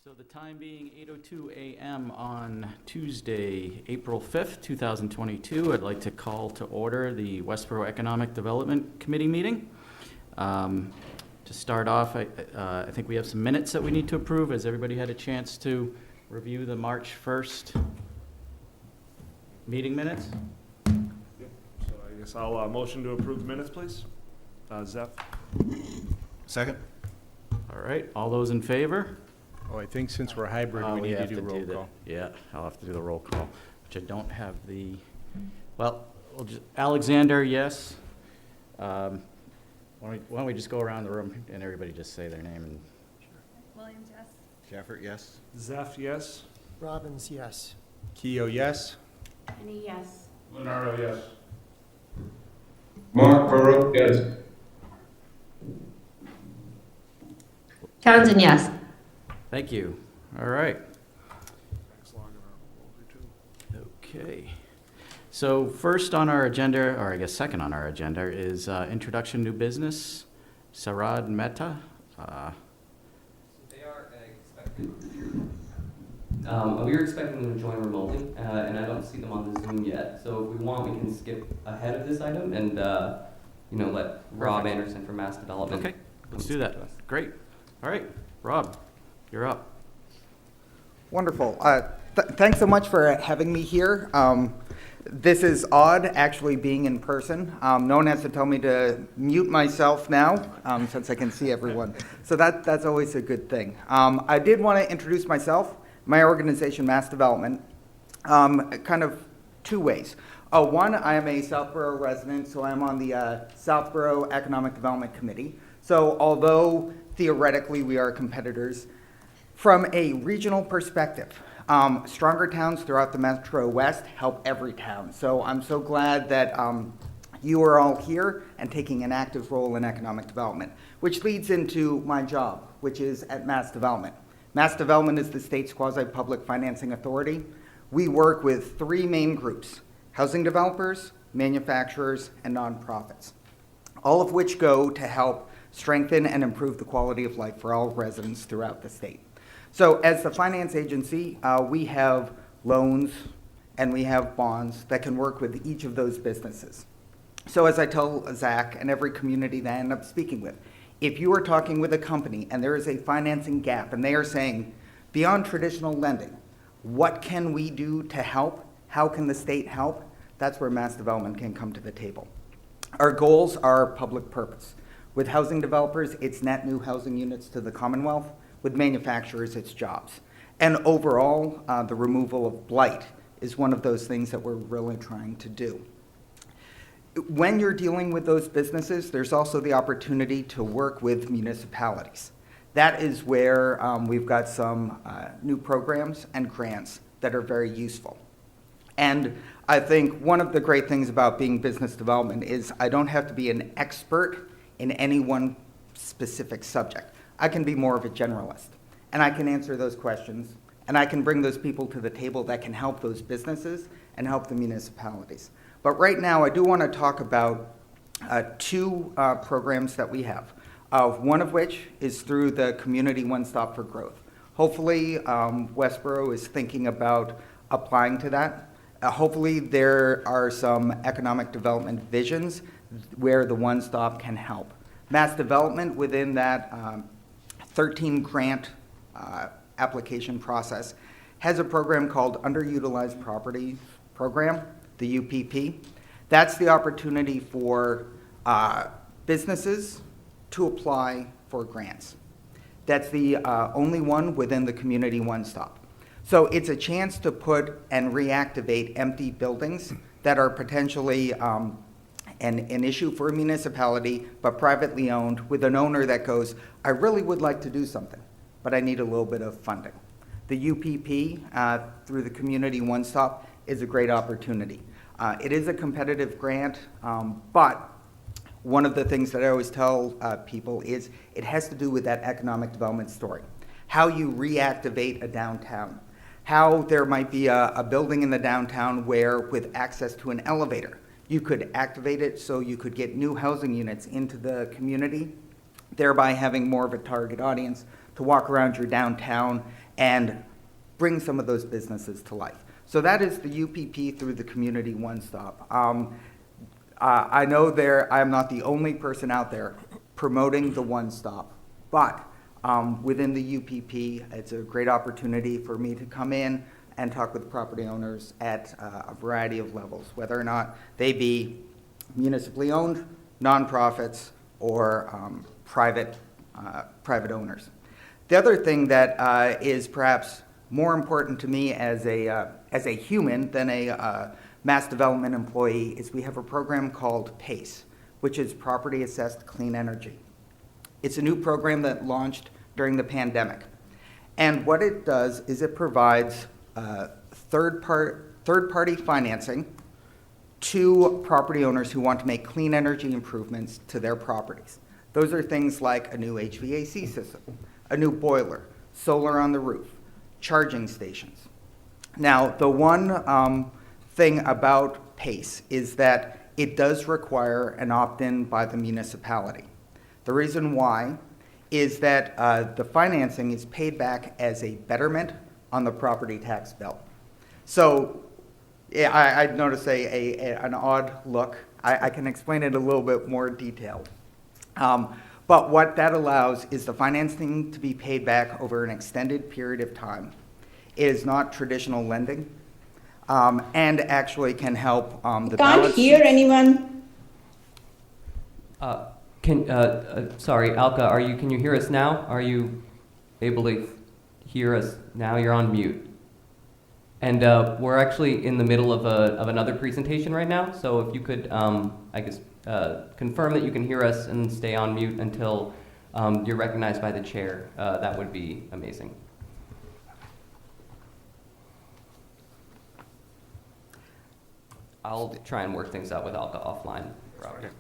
So the time being 8:02 a.m. on Tuesday, April 5th, 2022, I'd like to call to order the Westborough Economic Development Committee meeting. To start off, I think we have some minutes that we need to approve. Has everybody had a chance to review the March 1st meeting minutes? So I guess I'll motion to approve the minutes, please. Zeph. Second. All right, all those in favor? Oh, I think since we're hybrid, we need to do roll call. Yeah, I'll have to do the roll call, which I don't have the, well, Alexander, yes. Why don't we just go around the room and everybody just say their name and. Williams, yes. Shafford, yes. Zeph, yes. Robbins, yes. Keo, yes. Penny, yes. Leonardo, yes. Mark Baruch, yes. Townsend, yes. Thank you. All right. Thanks, Long, and I'll Okay. So first on our agenda, or I guess second on our agenda, is introduction new business. Sarad Mehta. They are expected. We are expecting them to join remotely, and I don't see them on the Zoom yet. So if we want, we can skip ahead of this item and let Rob Anderson from Mass Development. Okay, let's do that. Great. All right, Rob, you're up. Wonderful. Thanks so much for having me here. This is odd, actually being in person. No one has to tell me to mute myself now, since I can see everyone. So that's always a good thing. I did want to introduce myself, my organization, Mass Development, kind of two ways. One, I am a Southborough resident, so I'm on the Southborough Economic Development Committee. So although theoretically we are competitors, from a regional perspective, stronger towns throughout the Metro West help every town. So I'm so glad that you are all here and taking an active role in economic development, which leads into my job, which is at Mass Development. Mass Development is the state's quasi-public financing authority. We work with three main groups: housing developers, manufacturers, and nonprofits, all of which go to help strengthen and improve the quality of life for all residents throughout the state. So as the finance agency, we have loans and we have bonds that can work with each of those businesses. So as I tell Zach and every community that I end up speaking with, if you are talking with a company and there is a financing gap and they are saying, beyond traditional lending, what can we do to help? How can the state help? That's where Mass Development can come to the table. Our goals are public purpose. With housing developers, it's net new housing units to the Commonwealth. With manufacturers, it's jobs. And overall, the removal of blight is one of those things that we're really trying to do. When you're dealing with those businesses, there's also the opportunity to work with municipalities. That is where we've got some new programs and grants that are very useful. And I think one of the great things about being business development is I don't have to be an expert in any one specific subject. I can be more of a generalist, and I can answer those questions, and I can bring those people to the table that can help those businesses and help the municipalities. But right now, I do want to talk about two programs that we have, one of which is through the Community One Stop for Growth. Hopefully, Westborough is thinking about applying to that. Hopefully, there are some economic development visions where the One Stop can help. Mass Development within that 13 grant application process has a program called Underutilized Property Program, the UPP. That's the opportunity for businesses to apply for grants. That's the only one within the Community One Stop. So it's a chance to put and reactivate empty buildings that are potentially an issue for a municipality, but privately owned, with an owner that goes, I really would like to do something, but I need a little bit of funding. The UPP, through the Community One Stop, is a great opportunity. It is a competitive grant, but one of the things that I always tell people is it has to do with that economic development story. How you reactivate a downtown. How there might be a building in the downtown where, with access to an elevator, you could activate it so you could get new housing units into the community thereby having more of a target audience to walk around your downtown and bring some of those businesses to life. So that is the UPP through the Community One Stop. I know I'm not the only person out there promoting the One Stop, but within the UPP, it's a great opportunity for me to come in and talk with property owners at a variety of levels, whether or not they be municipally owned, nonprofits, or private owners. The other thing that is perhaps more important to me as a human than a mass development employee is we have a program called PACE, which is Property Assessed Clean Energy. It's a new program that launched during the pandemic. And what it does is it provides third-party financing to property owners who want to make clean energy improvements to their properties. Those are things like a new HVAC system, a new boiler, solar on the roof, charging stations. Now, the one thing about PACE is that it does require an opt-in by the municipality. The reason why is that the financing is paid back as a betterment on the property tax bill. So yeah, I'd notice an odd look. I can explain it a little bit more detailed. But what that allows is the financing to be paid back over an extended period of time. It is not traditional lending, and actually can help the Can't balance hear sheets. anyone. Sorry, Alka, can you hear us now? Are you able to hear us now? You're on mute. And we're actually in the middle of another presentation right now, so if you could, confirm that you can hear us and stay on mute until you're recognized by the chair, that would be amazing. I'll try and work things out with Alka offline.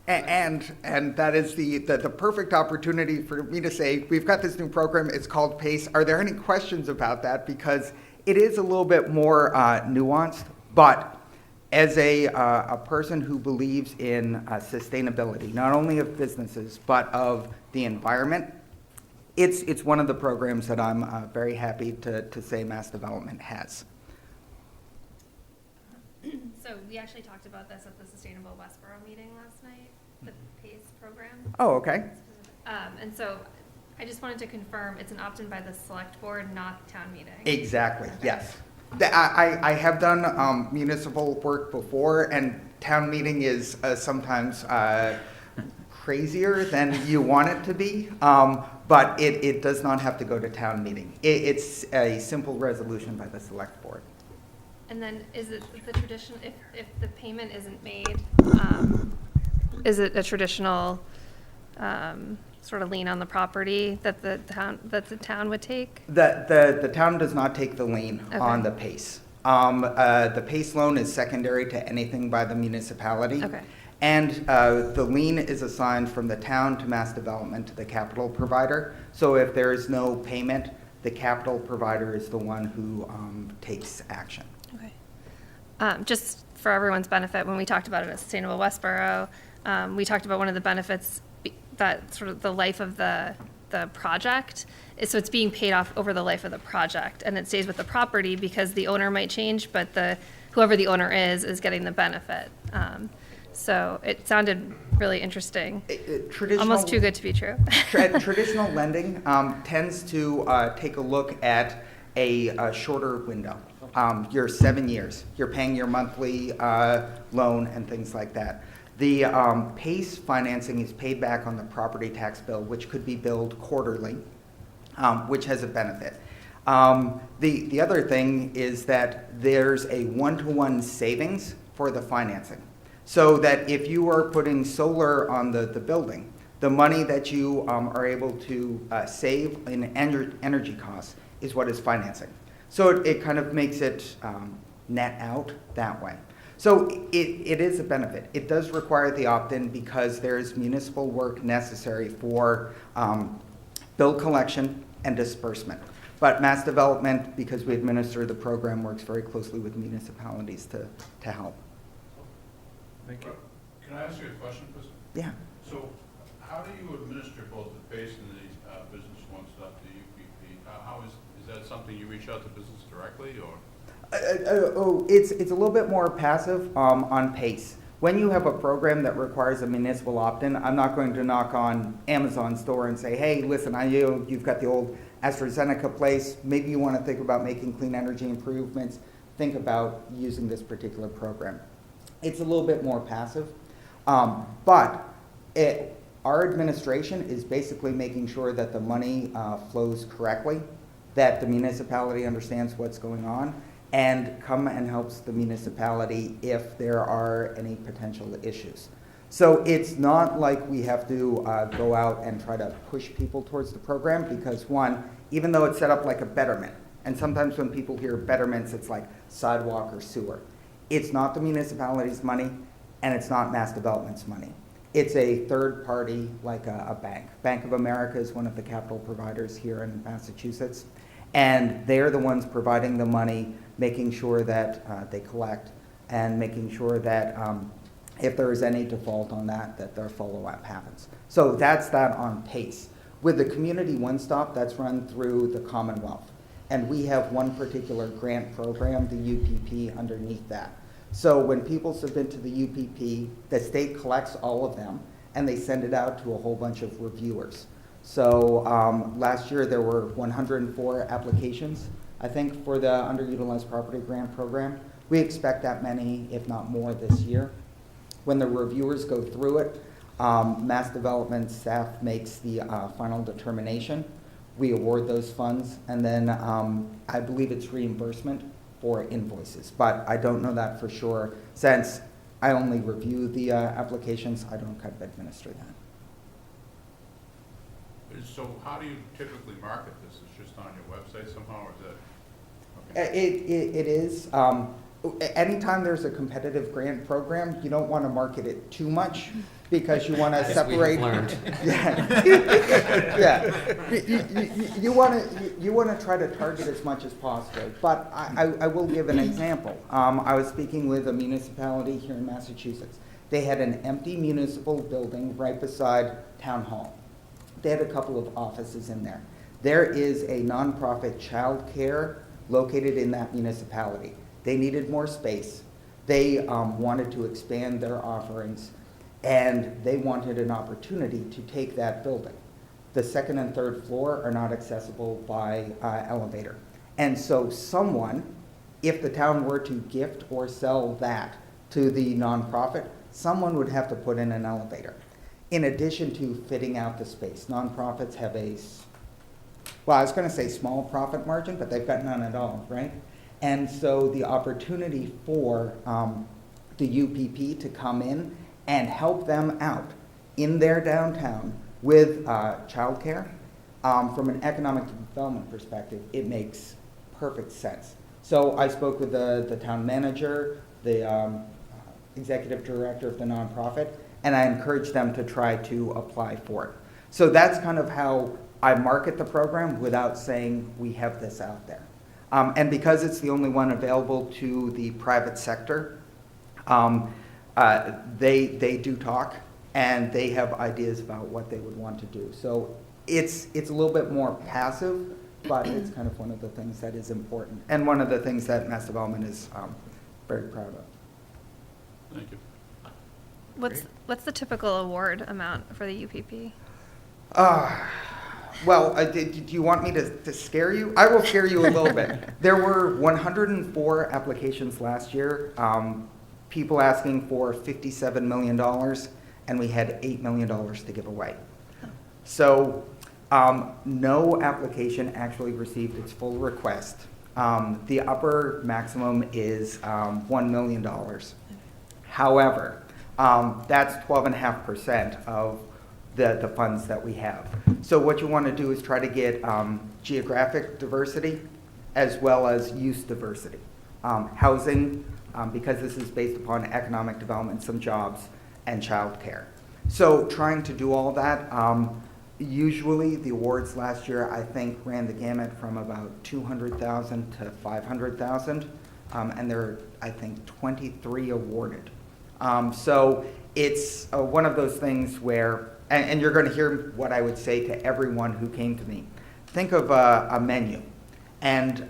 And that is the perfect opportunity for me to say, we've got this new program, it's called PACE. Are there any questions about that? Because it is a little bit more nuanced, but as a person who believes in sustainability, not only of businesses, but of the environment, it's one of the programs that I'm very happy to say Mass Development has. So we actually talked about this at the Sustainable Westborough meeting last night, the PACE program. Oh, okay. And so I just wanted to confirm it's an opt-in by the select board, not town meeting. Exactly, Okay. yes. I have done municipal work before, and town meeting is sometimes crazier than you want it to be, but it does not have to go to town meeting. It's a simple resolution by the select board. And then is it the tradition, if the payment isn't made, is it a traditional sort of lien on the property that the town would take? The town does not take the lien on Okay. the PACE. The PACE loan is secondary to anything by the municipality. Okay. And the lien is assigned from the town to Mass Development to the capital provider. So if there is no payment, the capital provider is the one who takes action. Okay. Just for everyone's benefit, when we talked about it at Sustainable Westborough, we talked about one of the benefits that sort of the life of the project is, so it's being paid off over the life of the project, and it stays with the property because the owner might change, but whoever the owner is getting the benefit. So it sounded really interesting. Almost too good to be true. Traditional lending tends to take a look at a shorter window. You're 7 years. You're paying your monthly loan and things like that. The PACE financing is paid back on the property tax bill, which could be billed quarterly, which has a benefit. The other thing is that there's a one-to-one savings for the financing. So that if you are putting solar on the building, the money that you are able to save in energy costs is what is financing. So it kind of makes it net out that way. So it is a benefit. It does require the opt-in because there's municipal work necessary for bill collection and disbursement. But Mass Development, because we administer the program, works very closely with municipalities to help. Thank you. Can I ask you a question, please? Yeah. So How do you administer both the PACE and the Business One Stop, the UPP? How is that something you reach out to business directly, or? It's a little bit more passive on PACE. When you have a program that requires a municipal opt-in, I'm not going to knock on Amazon store and say, hey, listen, you've got the old AstraZeneca place, maybe you want to think about making clean energy improvements, think about using this particular program. It's a little bit more passive, but our administration is basically making sure that the money flows correctly, that the municipality understands what's going on, and come and helps the municipality if there are any potential issues. So it's not like we have to go out and try to push people towards the program because one, even though it's set up like a betterment, and sometimes when people hear betterments, it's like sidewalk or sewer. It's not the municipality's money, and it's not Mass Development's money. It's a third party like a bank. Bank of America is one of the capital providers here in Massachusetts, and they're the ones providing the money, making sure that they collect, and making sure that if there is any default on that their follow-up happens. So that's that on PACE. With the Community One Stop, that's run through the Commonwealth. And we have one particular grant program, the UPP, underneath that. So when people submit to the UPP, the state collects all of them, and they send it out to a whole bunch of reviewers. So last year there were 104 applications, I think, for the underutilized property grant program. We expect that many, if not more, this year. When the reviewers go through it, Mass Development staff makes the final determination. We award those funds, and then I believe it's reimbursement for invoices, but I don't know that for sure. Since I only review the applications, I don't kind of administer that. So how do you typically market this? It's just on your website somehow, or is that? Okay. It is. Anytime there's a competitive grant program, you don't want to market it too much because you want to separate. Learned. Yeah. Yeah. You want to try to target as much as possible. But I will give an example. I was speaking with a municipality here in Massachusetts. They had an empty municipal building right beside Town Hall. They had a couple of offices in there. There is a nonprofit child care located in that municipality. They needed more space. They wanted to expand their offerings, and they wanted an opportunity to take that building. The second and third floor are not accessible by elevator. And so someone, if the town were to gift or sell that to the nonprofit, someone would have to put in an elevator. In addition to fitting out the space, nonprofits have I was going to say small profit margin, but they've got none at all, right? And so the opportunity for the UPP to come in and help them out in their downtown with childcare, from an economic development perspective, it makes perfect sense. So I spoke with the town manager, the executive director of the nonprofit, and I encouraged them to try to apply for it. So that's kind of how I market the program without saying we have this out there. And because it's the only one available to the private sector, they do talk, and they have ideas about what they would want to do. So it's a little bit more passive, but it's kind of one of the things that is important, and one of the things that Mass Development is very proud of. Thank you. What's the typical award amount for the UPP? Well, do you want me to scare you? I will scare you a little bit. There were 104 applications last year, people asking for $57 million, and we had $8 million to give away. So no application actually received its full request. The upper maximum is $1 million. However, that's 12.5% of the funds that we have. So what you want to do is try to get geographic diversity as well as use diversity. Housing, because this is based upon economic development, some jobs, and childcare. So trying to do all that, usually the awards last year, I think, ran the gamut from about 200,000 to 500,000, and there are, I think, 23 awarded. So it's one of those things where and you're going to hear what I would say to everyone who came to me. Think of a menu and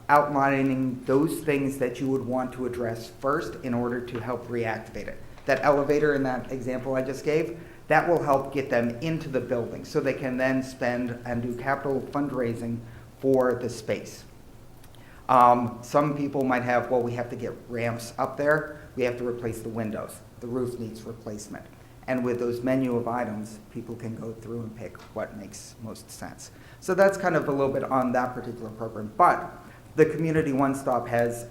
outlining those things that you would want to address first in order to help reactivate it. That elevator in that example I just gave, that will help get them into the building so they can then spend and do capital fundraising for the space. Some people might have, well, we have to get ramps up there. We have to replace the windows. The roof needs replacement. And with those menu of items, people can go through and pick what makes most sense. So that's kind of a little bit on that particular program. But the Community One Stop has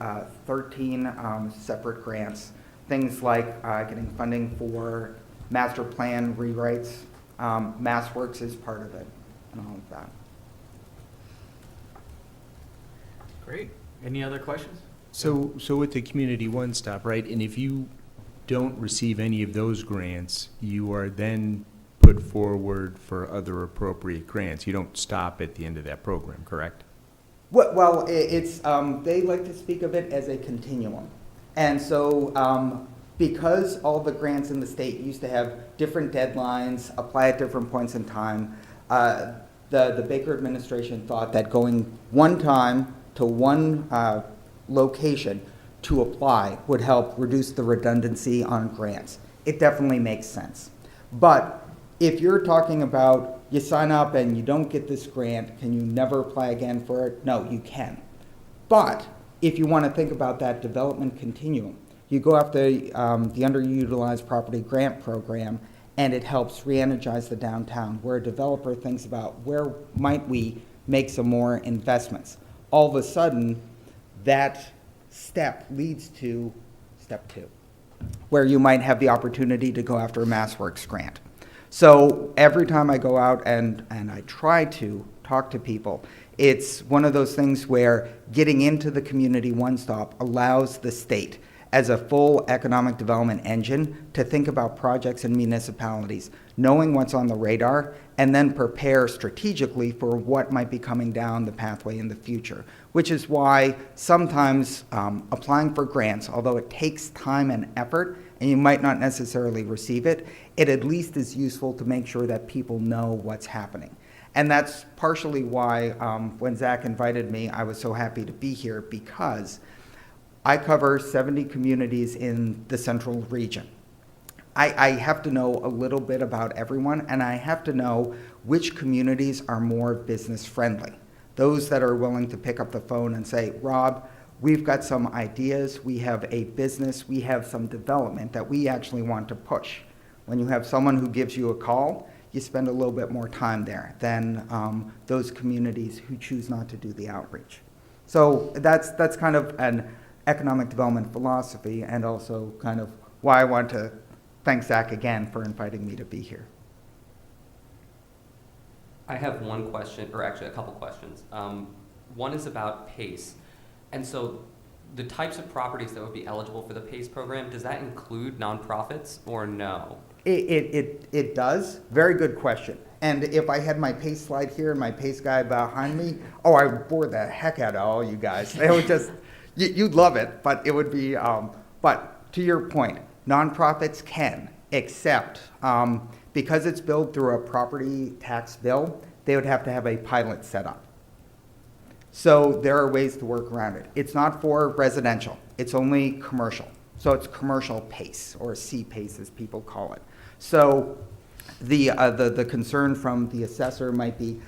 13 separate grants, things like getting funding for master plan rewrites. MassWorks is part of it, and all of that. Great. Any other questions? So with the Community One Stop, right, and if you don't receive any of those grants, you are then put forward for other appropriate grants. You don't stop at the end of that program, correct? Well, it's, they like to speak of it as a continuum. And so because all the grants in the state used to have different deadlines, apply at different points in time, the Baker administration thought that going one time to one location to apply would help reduce the redundancy on grants. It definitely makes sense. But if you're talking about you sign up and you don't get this grant, can you never apply again for it? No, you can. But if you want to think about that development continuum, you go after the underutilized property grant program, and it helps re-energize the downtown, where a developer thinks about where might we make some more investments. All of a sudden, that step leads to step 2, where you might have the opportunity to go after a MassWorks grant. So every time I go out and I try to talk to people, it's one of those things where getting into the Community One Stop allows the state as a full economic development engine to think about projects in municipalities, knowing what's on the radar, and then prepare strategically for what might be coming down the pathway in the future, which is why sometimes applying for grants, although it takes time and effort, and you might not necessarily receive it, it at least is useful to make sure that people know what's happening. And that's partially why when Zach invited me, I was so happy to be here, because I cover 70 communities in the central region. I have to know a little bit about everyone, and I have to know which communities are more business friendly. Those that are willing to pick up the phone and say, Rob, we've got some ideas, we have a business, we have some development that we actually want to push. When you have someone who gives you a call, you spend a little bit more time there than those communities who choose not to do the outreach. So that's kind of an economic development philosophy, and also kind of why I want to thank Zach again for inviting me to be here. I have one question, or actually a couple questions. One is about PACE. And so the types of properties that would be eligible for the PACE program, does that include nonprofits or no? It does. Very good question. And if I had my PACE slide here and my PACE guy behind me, oh, I would bore the heck out of all you guys. They would just, you'd love it, but it would be, but to your point, nonprofits can, except because it's billed through a property tax bill, they would have to have a pilot set up. So there are ways to work around it. It's not for residential, it's only commercial. So it's commercial PACE, or C-PACE as people call it. So the concern from the assessor might be,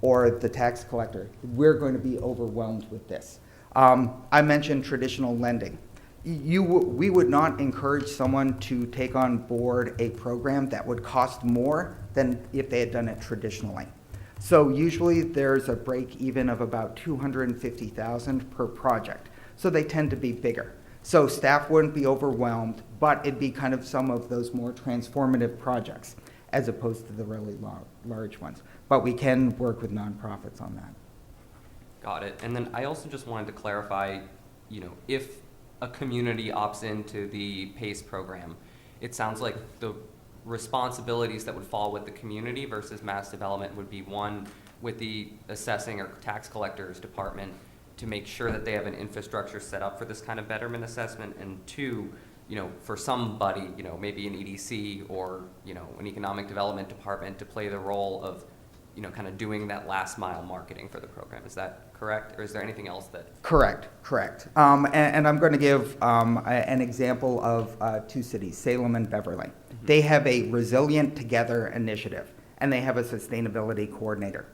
or the tax collector, we're going to be overwhelmed with this. I mentioned traditional lending. We would not encourage someone to take on board a program that would cost more than if they had done it traditionally. So usually there's a break even of about $250,000 per project. So they tend to be bigger. So staff wouldn't be overwhelmed, but it'd be kind of some of those more transformative projects as opposed to the really large ones. But we can work with nonprofits on that. Got it. And then I also just wanted to clarify, if a community opts into the PACE program, it sounds like the responsibilities that would fall with the community versus mass development would be one with the assessing or tax collectors department to make sure that they have an infrastructure set up for this kind of betterment assessment, and two, for somebody, maybe an EDC or, an economic development department to play the role of, kind of doing that last mile marketing for the program. Is that correct? Or is there anything else that? Correct. And I'm going to give an example of two cities, Salem and Beverly. Mm-hmm. They have a Resilient Together initiative, and they have a sustainability coordinator.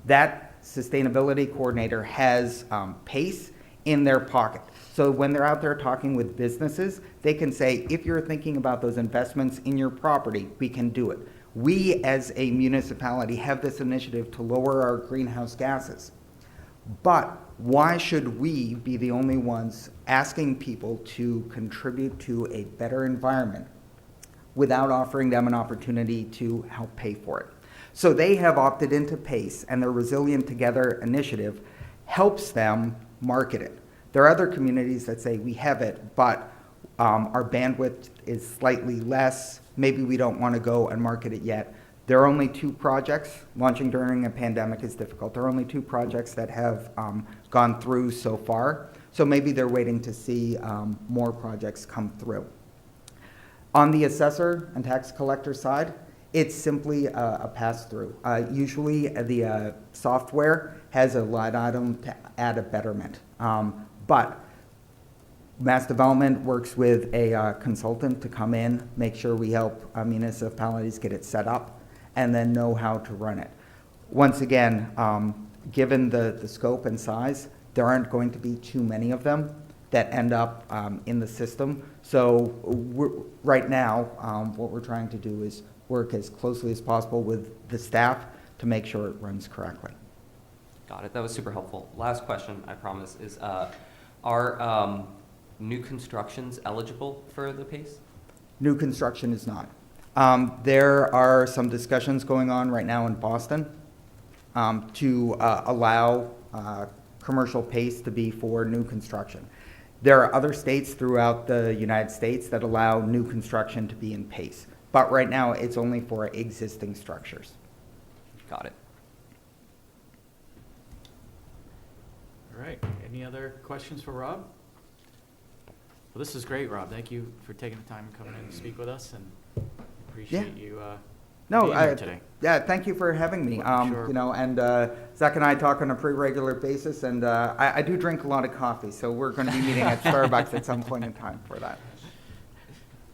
That sustainability coordinator has PACE in their pocket. So when they're out there talking with businesses, they can say, if you're thinking about those investments in your property, we can do it. We, as a municipality, have this initiative to lower our greenhouse gases. But why should we be the only ones asking people to contribute to a better environment without offering them an opportunity to help pay for it? So they have opted into PACE, and their Resilient Together initiative helps them market it. There are other communities that say, we have it, but our bandwidth is slightly less. Maybe we don't want to go and market it yet. There are only 2 projects. Launching during a pandemic is difficult. There are only 2 projects that have gone through so far. So maybe they're waiting to see more projects come through. On the assessor and tax collector side, it's simply a pass-through. Usually the software has a line item to add a betterment. But Mass Development works with a consultant to come in, make sure we help municipalities get it set up, and then know how to run it. Once again, given the scope and size, there aren't going to be too many of them that end up in the system. So right now, what we're trying to do is work as closely as possible with the staff to make sure it runs correctly. Got it. That was super helpful. Last question, I promise, is are new constructions eligible for the PACE? New construction is not. There are some discussions going on right now in Boston to allow commercial PACE to be for new construction. There are other states throughout the United States that allow new construction to be in PACE. But right now, it's only for existing structures. Got it. All right, any other questions for Rob? Well, this is great, Rob. Thank you for taking the time and coming in to speak with us, and appreciate you being here today. Yeah, thank you for having me. Sure. And Zach and I talk on a pretty regular basis, and I do drink a lot of coffee, so we're going to be meeting at Starbucks at some point in time for that.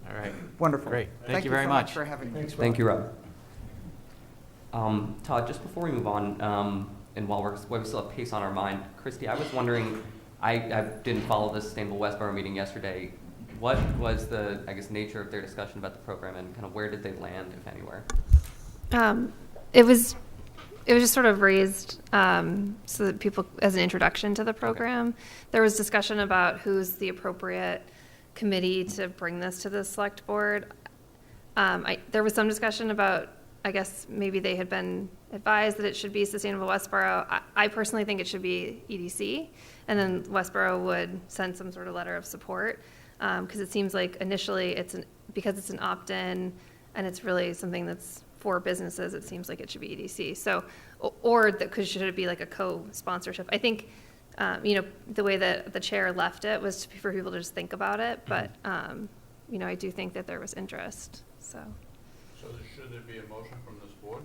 All right. Wonderful. Great. Thank you very so much for having me. Thank you, Rob. Todd, just before we move on, and while we still have PACE on our mind, Christy, I was wondering, I didn't follow the Sustainable Westborough meeting yesterday. What was the, nature of their discussion about the program, and kind of where did they land, if anywhere? It was just sort of raised so that people, as an introduction to the program. Okay. There was discussion about who's the appropriate committee to bring this to the select board. There was some discussion about, I guess, maybe they had been advised that it should be Sustainable Westborough. I personally think it should be EDC, and then Westborough would send some sort of letter of support, because it seems like initially because it's an opt-in and it's really something that's for businesses, it seems like it should be EDC. So, should it be like a co-sponsorship? I think, the way that the chair left it was for people to just think about it, but, I do think that there was interest, so. So should there be a motion from this board?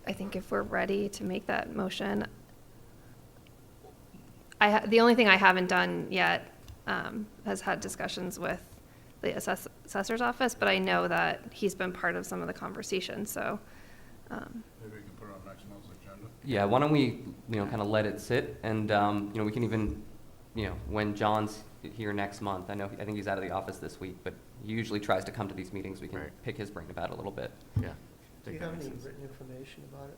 I think if we're ready to make that motion, the only thing I haven't done yet has had discussions with the assessor's office, but I know that he's been part of some of the conversations, so. Maybe we can put it on next month's agenda. Yeah, why don't we, kind of let it sit, and, we can even, when John's here next month, I think he's out of the office this week, but he usually tries to come to these meetings, we can pick his brain about it a little bit. Yeah. Do you have any written information about it?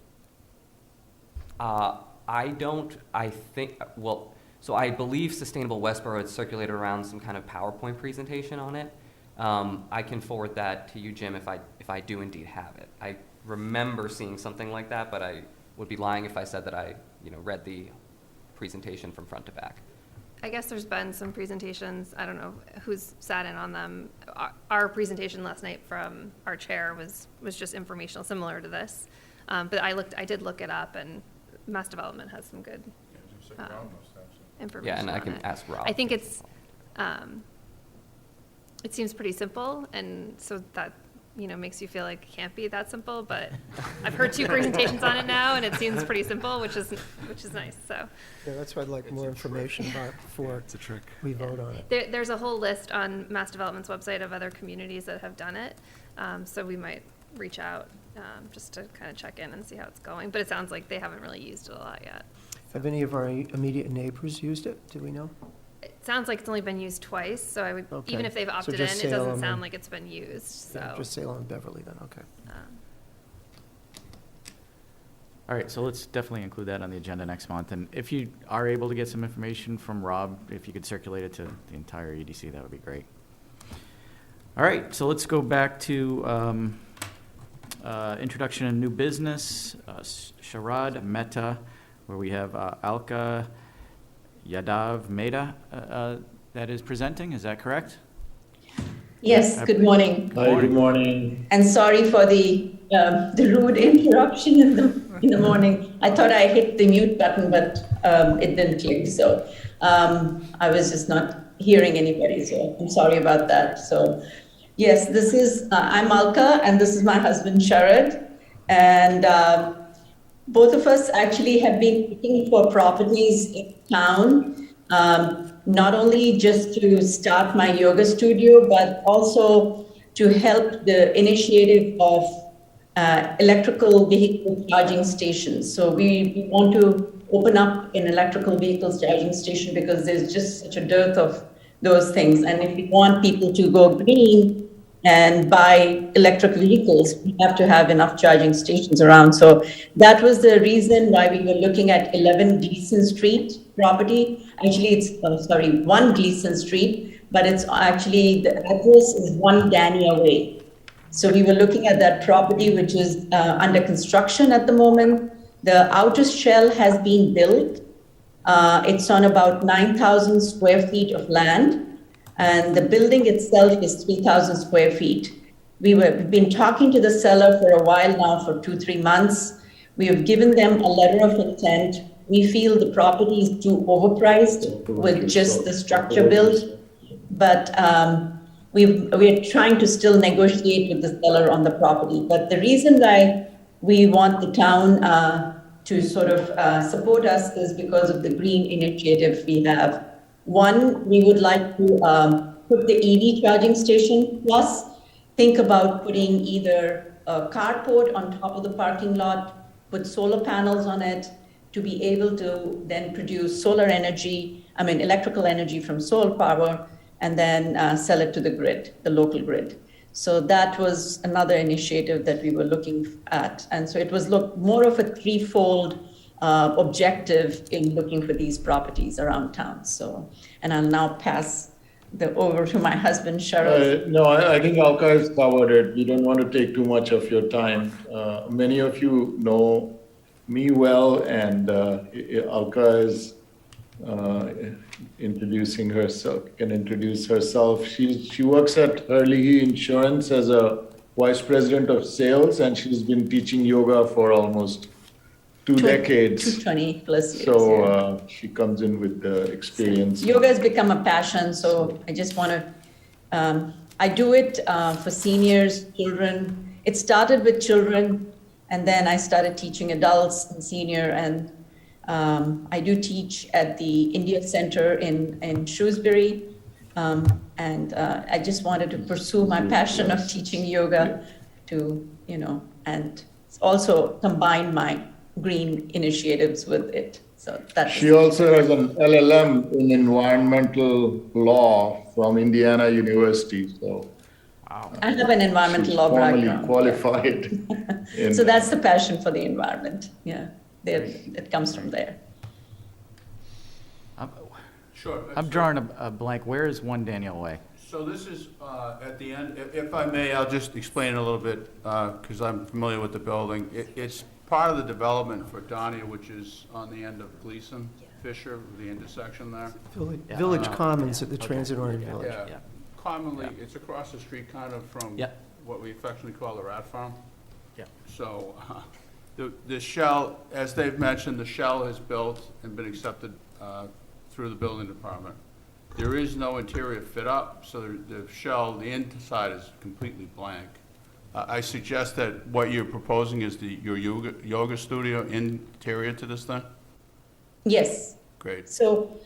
So I believe Sustainable Westborough had circulated around some kind of PowerPoint presentation on it. I can forward that to you, Jim, if I do indeed have it. I remember seeing something like that, but I would be lying if I said that I, read the presentation from front to back. I guess there's been some presentations, I don't know who's sat in on them. Our presentation last night from our chair was just informational, similar to this. But I did look it up, and Mass Development has some good information. Yeah, and I can ask Rob. I think it's, it seems pretty simple, and so that, makes you feel like it can't be that simple, but I've heard 2 presentations on it now, and it seems pretty simple, which is nice, so. Yeah, that's what I'd like more information about before It's a trick. we vote on it. There's a whole list on Mass Development's website of other communities that have done it, so we might reach out just to kind of check in and see how it's going, but it sounds like they haven't really used it a lot yet. Have any of our immediate neighbors used it? Do we know? It sounds like it's only been used twice, so I would, Okay. even if they've So opted in, just it doesn't Salem sound and- like it's been used, so. Yeah, just Salem and Beverly then, okay. um, All right, so let's definitely include that on the agenda next month. And if you are able to get some information from Rob, if you could circulate it to the entire EDC, that would be great. All right, so let's go back to introduction and new business. Sharad Mehta, where we have Alka Yadav Mehta that is presenting. Is that correct? Yes, good morning. Hi, good morning. And sorry for the rude interruption in the morning. I thought I hit the mute button, but it didn't click. So I was just not hearing anybody. So I'm sorry about that. So yes, this is, I'm Alka, and this is my husband, Sharad. And both of us actually have been looking for properties in town, not only just to start my yoga studio, but also to help the initiative of electrical vehicle charging stations. So we want to open up an electrical vehicles charging station because there's just such a dearth of those things. And if we want people to go green and buy electric vehicles, we have to have enough charging stations around. So that was the reason why we were looking at 11 Gleason Street property. Actually, it's, 1 Gleason Street, but it's actually, the address is 1 Dania Way. So we were looking at that property, which is under construction at the moment. The outer shell has been built. It's on about 9,000 square feet of land. And the building itself is 3,000 square feet. We've been talking to the seller for a while now, for 2-3 months. We have given them a letter of intent. We feel the property is too overpriced with just the structure built. But we're trying to still negotiate with the seller on the property. But the reason why we want the town to sort of support us is because of the green initiative we have. One, we would like to put the EV charging station, plus think about putting either a carport on top of the parking lot, put solar panels on it to be able to then produce electrical energy from solar power, and then sell it to the grid, the local grid. So that was another initiative that we were looking at. And so it was more of a threefold objective in looking for these properties around town. So, and I'll now pass over to my husband, Sharad. No, I think Alka has covered it. We don't want to take too much of your time. Many of you know me well, and Alka is introducing herself, can introduce herself. She works at Hurley Insurance as a vice president of sales, and she's been teaching yoga for almost 2 decades. 20 plus years. So she comes in with the experience. Yoga has become a passion, so I just want to, I do it for seniors, children. It started with children, and then I started teaching adults and senior, and I do teach at the India Center in Shrewsbury, and I just wanted to pursue my passion of teaching yoga to, and also combine my green initiatives with it. So that's. She also has an LLM in environmental law from Indiana University, so. Wow. I have an environmental law background. Formally qualified. So that's the passion for the environment. Yeah, it comes from there. Sure. I'm drawing a blank. Where is 1 Daniel Way? So this is at the end, if I may, I'll just explain a little bit, because I'm familiar with the building. It's part of the development for Donia, which is on the end of Gleason, Fisher, the intersection there. Village Commons at the Transit-oriented Okay. Village. Yeah, Yeah. commonly, Yeah. it's across the street kind of from Yeah. what we affectionately call the rat farm. Yeah. So the shell, as they've mentioned, the shell has built and been accepted through the building department. There is no interior fit up, so the shell, the inside is completely blank. I suggest that what you're proposing is your yoga studio interior to this thing? Yes. Great. So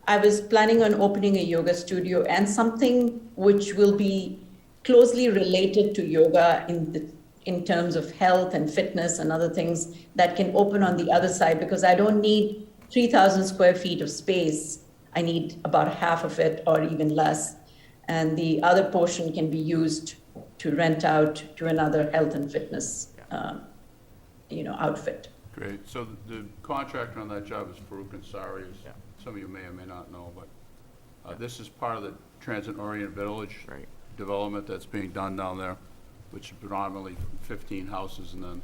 I was planning on opening a yoga studio and something which will be closely related to yoga in terms of health and fitness and other things that can open on the other side, because I don't need 3,000 square feet of space. I need about half of it or even less. And the other portion can be used to rent out to another health and fitness, outfit. Great. So the contractor on that job is Farouk Ansari, as some of you may or may not know, but this is part of the transit-oriented village development that's being done down there, which is predominantly 15 houses and then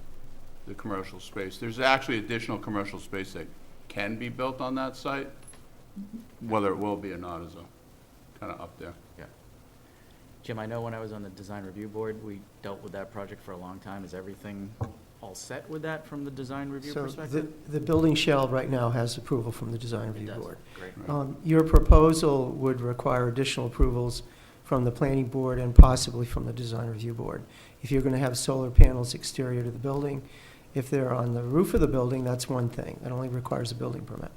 the commercial space. There's actually additional commercial space that can be built on that site. Whether it will be or not is kind of up there. Yeah. Jim, I know when I was on the design review board, we dealt with that project for a long time. Is everything all set with that from the design review So perspective? the building shell right now has approval from the design It review does. board. Great. Your proposal would require additional approvals from the planning board and possibly from the design review board. If you're going to have solar panels exterior to the building, if they're on the roof of the building, that's one thing. That only requires a building permit.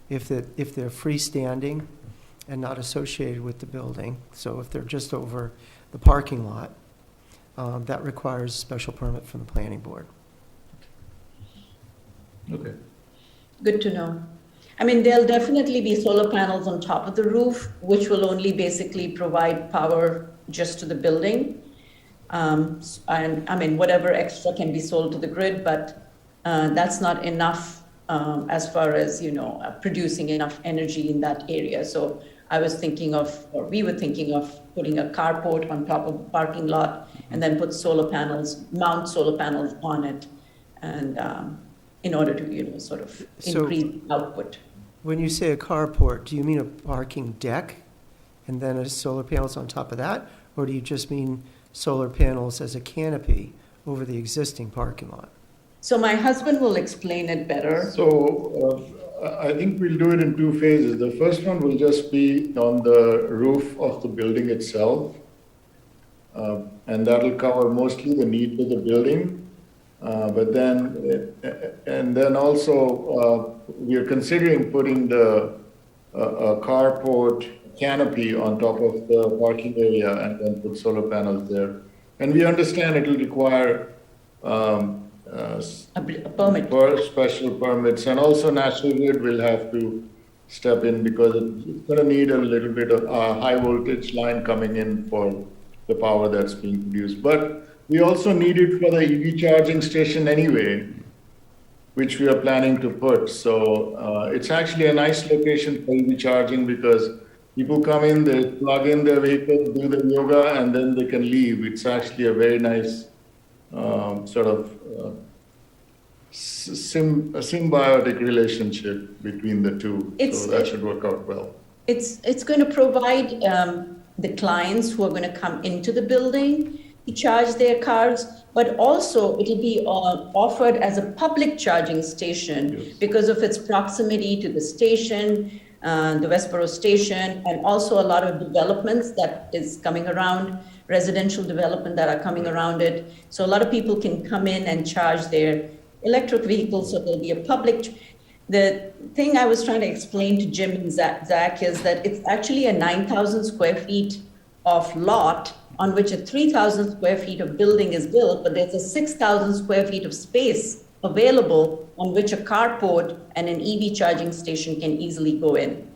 If they're freestanding and not associated with the building, so if they're just over the parking lot, that requires a special permit from the planning board. Okay. Good to know. I mean, there'll definitely be solar panels on top of the roof, which will only basically provide power just to the building. And I mean, whatever extra can be sold to the grid, but that's not enough as far as, producing enough energy in that area. So I was thinking of, or we were thinking of putting a carport on top of the parking lot and then put mount solar panels on it. And in order to, sort of So- increase output. When you say a carport, do you mean a parking deck and then a solar panels on top of that? Or do you just mean solar panels as a canopy over the existing parking lot? So my husband will explain it better. So I think we'll do it in two phases. The first one will just be on the roof of the building itself. And that'll cover mostly the need of the building. But then also we are considering putting a carport canopy on top of the parking area and then put solar panels there. And we understand it will require A permit. special permits, and also National Grid will have to step in because it's going to need a little bit of a high voltage line coming in for the power that's being produced. But we also need it for the EV charging station anyway, which we are planning to put. So it's actually a nice location for EV charging because people come in, they plug in their vehicle, do the yoga, and then they can leave. It's actually a very nice sort of a symbiotic relationship between the two. So that should work out well. It's going to provide the clients who are going to come into the building to charge their cars, but also it'll be offered as a public charging station because of its proximity to the station, the Westborough station, and also a lot of developments that is coming around, residential development that are coming around it. So a lot of people can come in and charge their electric vehicles, so there'll be a public. The thing I was trying to explain to Jim and Zach is that it's actually a 9,000 square feet of lot on which a 3,000 square feet of building is built, but there's a 6,000 square feet of space available on which a carport and an EV charging station can easily go in.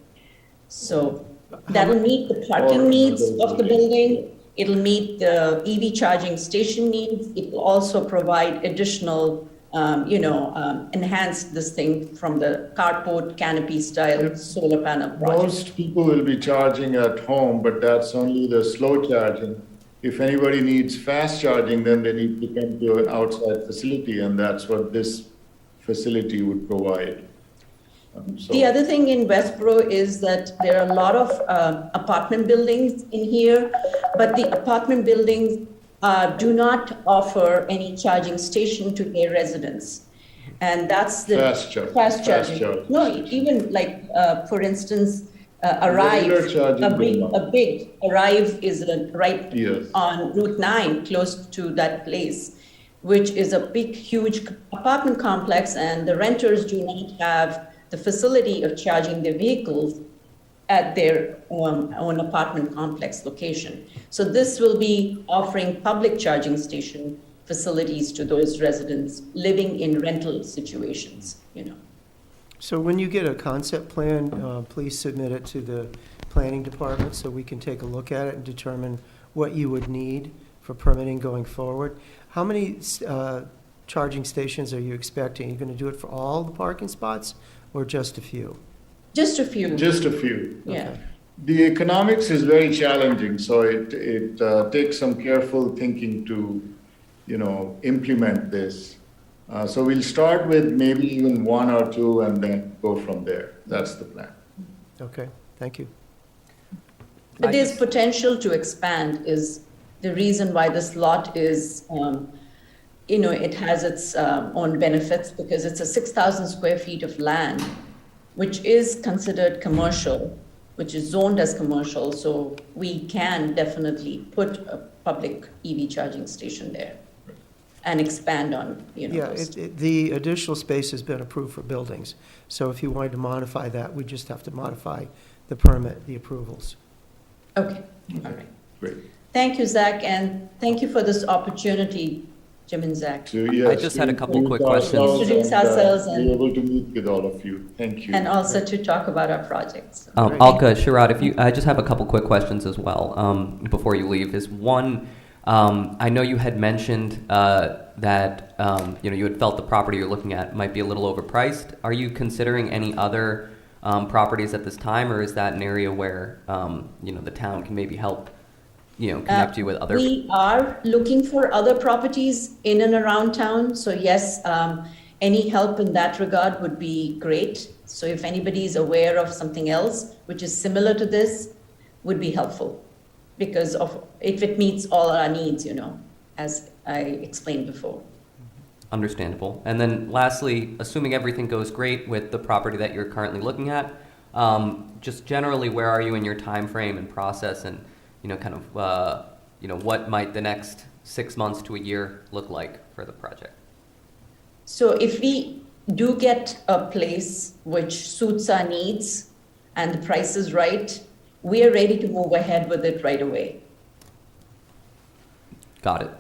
So that'll meet the parking needs of the building. It'll meet the EV charging station needs. It will also provide additional, enhance this thing from the carport canopy style solar panel project. Most people will be charging at home, but that's only the slow charging. If anybody needs fast charging, then they need to come to an outside facility, and that's what this facility would provide. The other thing in Westborough is that there are a lot of apartment buildings in here, but the apartment buildings do not offer any charging station to their residents. And that's the Fast charging. No, even like, for instance, Regular Arrive, charging going on. a big Arrive is right Yes. on Route 9, close to that place, which is a big, huge apartment complex, and the renters do not have the facility of charging their vehicles at their own apartment complex location. So this will be offering public charging station facilities to those residents living in rental situations, you know. So when you get a concept plan, please submit it to the planning department so we can take a look at it and determine what you would need for permitting going forward. How many charging stations are you expecting? Are you going to do it for all the parking spots or just a few? Just a few. Just a few. Yeah. Okay. The economics is very challenging, so it takes some careful thinking to, implement this. So we'll start with maybe even one or two and then go from there. That's the plan. Okay, thank you. But there's potential to expand is the reason why this lot is, it has its own benefits because it's a 6,000 square feet of land, which is considered commercial, which is zoned as commercial. So we can definitely put a public EV charging station there and expand on, Yeah, those. the additional space has been approved for buildings. So if you wanted to modify that, we just have to modify the permit, the approvals. Okay, all right. Great. Thank you, Zach, and thank you for this opportunity, Jim and Zach. So, yes, I just had a couple quick introduce questions. Introduce ourselves and- be able to meet with all of you. Thank you. And also to talk about our projects. Alka, Sharad, I just have a couple quick questions as well before you leave. Is one, I know you had mentioned that you had felt the property you're looking at might be a little overpriced. Are you considering any other properties at this time, or is that an area where the town can maybe help connect you with other? We are looking for other properties in and around town. So yes, any help in that regard would be great. So if anybody is aware of something else which is similar to this, would be helpful because of if it meets all our needs, as I explained before. Understandable. And then lastly, assuming everything goes great with the property that you're currently looking at, just generally, where are you in your time frame and process, and what might the next 6 months to a year look like for the project? So if we do get a place which suits our needs and the price is right, we are ready to move ahead with it right away. Got it.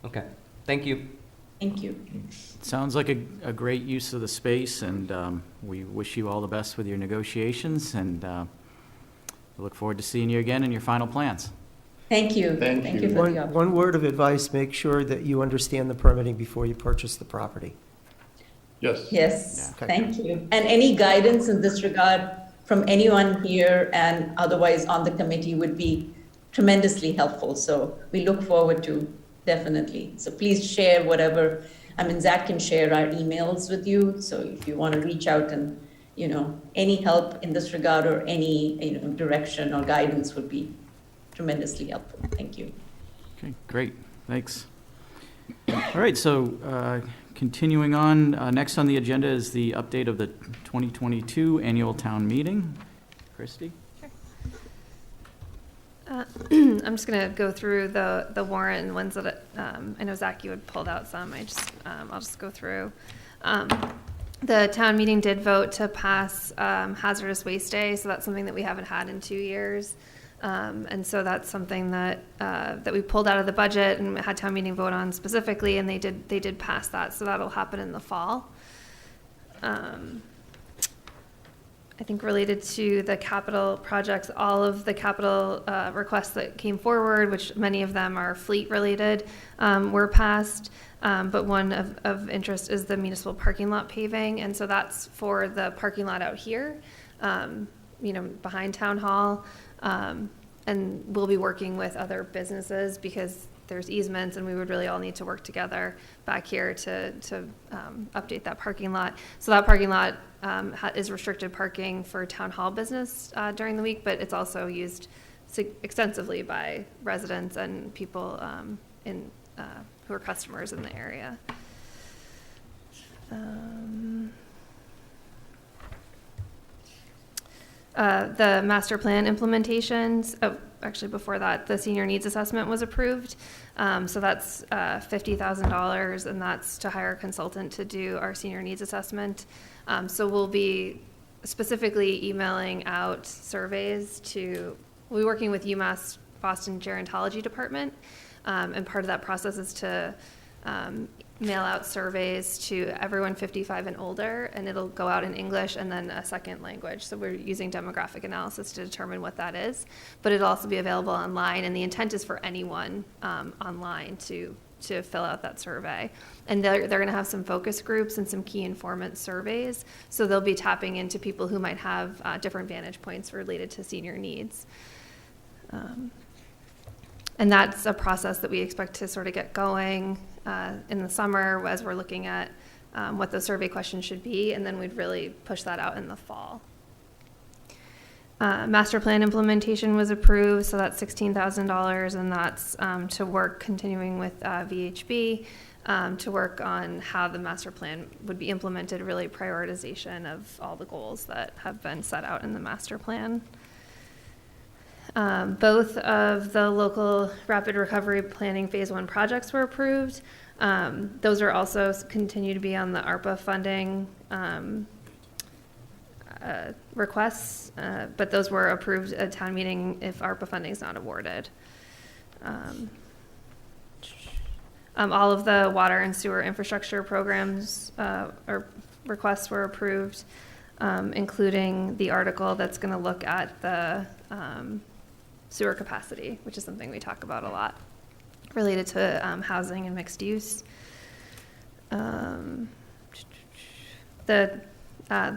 Okay. Thank you. Thank you. Sounds like a great use of the space, and we wish you all the best with your negotiations, and we look forward to seeing you again in your final plans. Thank you. Thank you. For the opportunity. One word of advice, make sure that you understand the permitting before you purchase the property. Yes. Yes, Yeah. thank you. And any guidance in this regard from anyone here and otherwise on the committee would be tremendously helpful. So we look forward to definitely. So please share whatever. Zach can share our emails with you. So if you want to reach out and, any help in this regard or any, direction or guidance would be tremendously helpful. Thank you. Okay, great, thanks. All right, so continuing on, next on the agenda is the update of the 2022 annual town meeting. Christie? I'm just going to go through the warrant and ones that I know, Zach, you had pulled out some. I'll just go through. The town meeting did vote to pass hazardous waste day, so that's something that we haven't had in 2 years. And so that's something that we pulled out of the budget and had town meeting vote on specifically, and they did pass that, so that'll happen in the fall. I think related to the capital projects, all of the capital requests that came forward, which many of them are fleet related, were passed. But one of interest is the municipal parking lot paving. And so that's for the parking lot out here, behind Town Hall. And we'll be working with other businesses because there's easements and we would really all need to work together back here to update that parking lot. So that parking lot is restricted parking for Town Hall business during the week, but it's also used extensively by residents and people who are customers in the area. The master plan implementations, oh, actually before that, the senior needs assessment was approved. So that's $50,000, and that's to hire a consultant to do our senior needs assessment. So we'll be specifically emailing out surveys we'll be working with UMass Boston Gerontology Department. And part of that process is to mail out surveys to everyone 55 and older, and it'll go out in English and then a second language. So we're using demographic analysis to determine what that is, but it'll also be available online, and the intent is for anyone online to fill out that survey. And they're going to have some focus groups and some key informant surveys, so they'll be tapping into people who might have different vantage points related to senior needs. And that's a process that we expect to sort of get going in the summer as we're looking at what those survey questions should be, and then we'd really push that out in the fall. Master plan implementation was approved, so that's $16,000, and that's to work continuing with VHB to work on how the master plan would be implemented, really prioritization of all the goals that have been set out in the master plan. Both of the local rapid recovery planning phase 1 projects were approved. Those are also continue to be on the ARPA funding requests, but those were approved at town meeting if ARPA funding is not awarded. All of the water and sewer infrastructure programs or requests were approved, including the article that's going to look at the sewer capacity, which is something we talk about a lot, related to housing and mixed use. The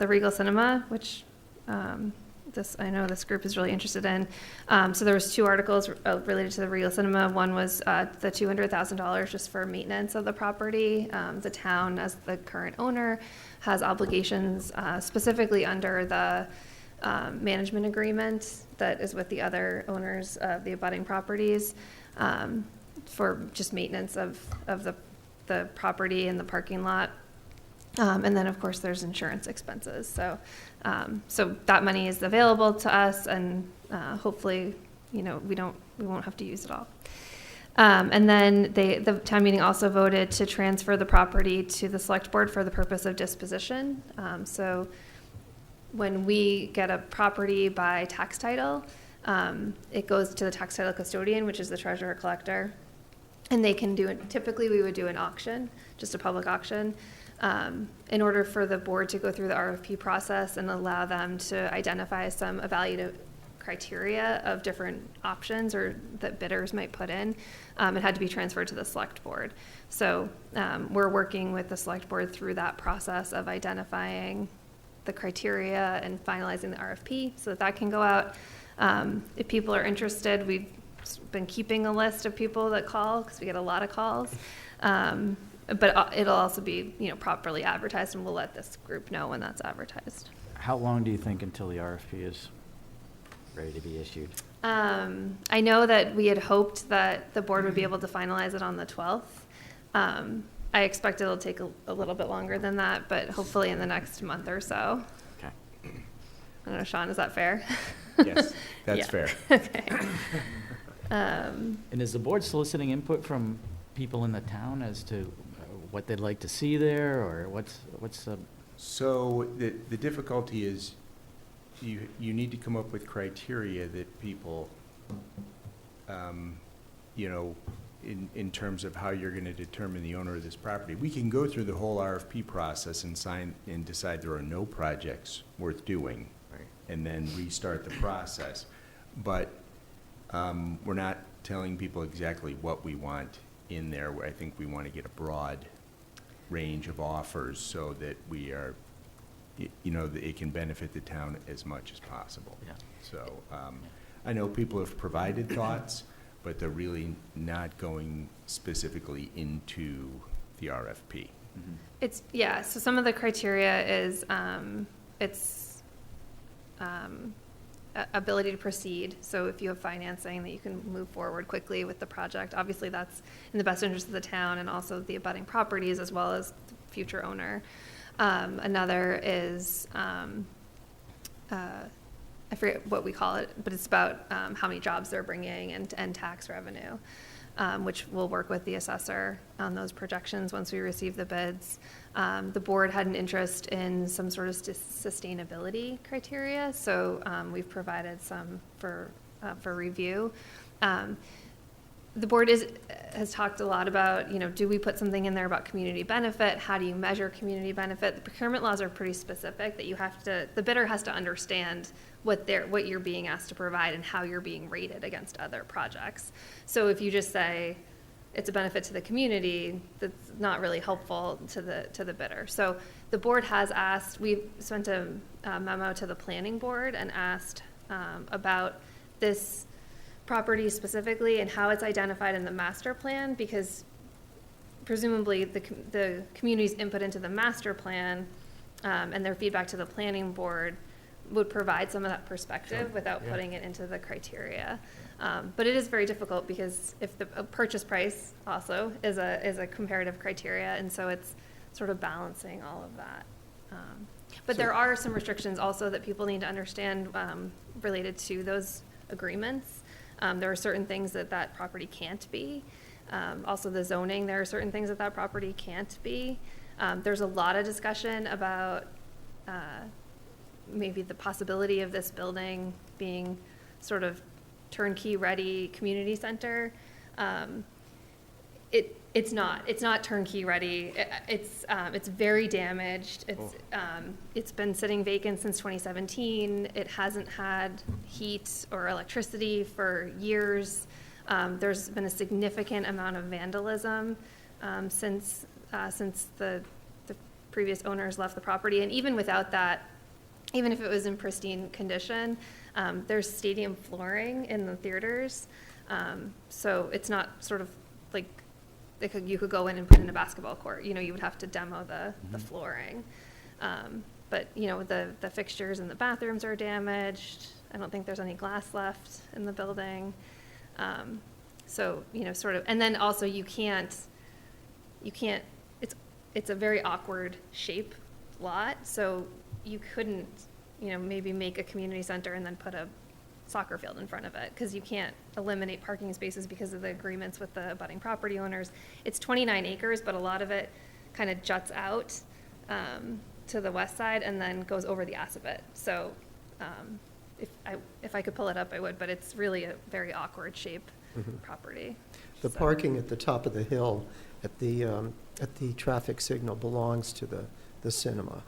Regal Cinema, which I know this group is really interested in. So there was 2 articles related to the Regal Cinema. One was the $200,000 just for maintenance of the property. The town, as the current owner, has obligations specifically under the management agreement that is with the other owners of the abutting properties for just maintenance of the property and the parking lot. And then, of course, there's insurance expenses. So that money is available to us, and hopefully, we won't have to use it all. And then the town meeting also voted to transfer the property to the select board for the purpose of disposition. So when we get a property by tax title, it goes to the tax title custodian, which is the treasurer collector, and they can do it. Typically, we would do an auction, just a public auction, in order for the board to go through the RFP process and allow them to identify some evaluative criteria of different options or that bidders might put in. It had to be transferred to the select board. So we're working with the select board through that process of identifying the criteria and finalizing the RFP so that can go out. If people are interested, we've been keeping a list of people that call because we get a lot of calls. But it'll also be, properly advertised, and we'll let this group know when that's advertised. How long do you think until the RFP is ready to be issued? I know that we had hoped that the board would be able to finalize it on the 12th. I expect it'll take a little bit longer than that, but hopefully in the next month or so. Okay. I don't know, Sean, is that fair? Yes, that's fair. Okay. And is the board soliciting input from people in the town as to what they'd like to see there, or what's the? So the difficulty is you need to come up with criteria that people, in terms of how you're going to determine the owner of this property. We can go through the whole RFP process and decide there are no projects worth doing, Right. and then restart the process. But we're not telling people exactly what we want in there. I think we want to get a broad range of offers so that we are, that it can benefit the town as much as possible. Yeah. So I know people have provided thoughts, but they're really not going specifically into the RFP. Mm-hmm. So some of the criteria is ability to proceed. So if you have financing that you can move forward quickly with the project, obviously that's in the best interest of the town and also the abutting properties as well as the future owner. Another is I forget what we call it, but it's about how many jobs they're bringing and tax revenue, which we'll work with the assessor on those projections once we receive the bids. The board had an interest in some sort of sustainability criteria, so we've provided some for review. The board has talked a lot about, do we put something in there about community benefit? How do you measure community benefit? The procurement laws are pretty specific that the bidder has to understand what you're being asked to provide and how you're being rated against other projects. So if you just say it's a benefit to the community, that's not really helpful to the bidder. So the board has asked, we've sent a memo to the planning board and asked about this property specifically and how it's identified in the master plan, because presumably the community's input into the master plan and their feedback to the planning board would provide some of that perspective without putting it into the criteria. But it is very difficult because if the purchase price also is a comparative criteria, and so it's sort of balancing all of that. But there are some restrictions also that people need to understand related to those agreements. There are certain things that property can't be. Also the zoning, there are certain things that property can't be. There's a lot of discussion about maybe the possibility of this building being sort of turnkey ready community center. It's not turnkey ready. It's very damaged. It's been sitting vacant since 2017. It hasn't had heat or electricity for years. There's been a significant amount of vandalism since the previous owners left the property. And even without that, even if it was in pristine condition, there's stadium flooring in the theaters. So it's not sort of like you could go in and put in a basketball court. You would have to demo the flooring. But the fixtures in the bathrooms are damaged. I don't think there's any glass left in the building. So sort of, and then also you can't. It's a very awkward shape lot, so you couldn't maybe make a community center and then put a soccer field in front of it, because you can't eliminate parking spaces because of the agreements with the abutting property owners. It's 29 acres, but a lot of it kind of juts out to the west side and then goes over the ass of it. So if I could pull it up, I would, but it's really a very awkward shape property. The parking at the top of the hill at the traffic signal belongs to the cinema.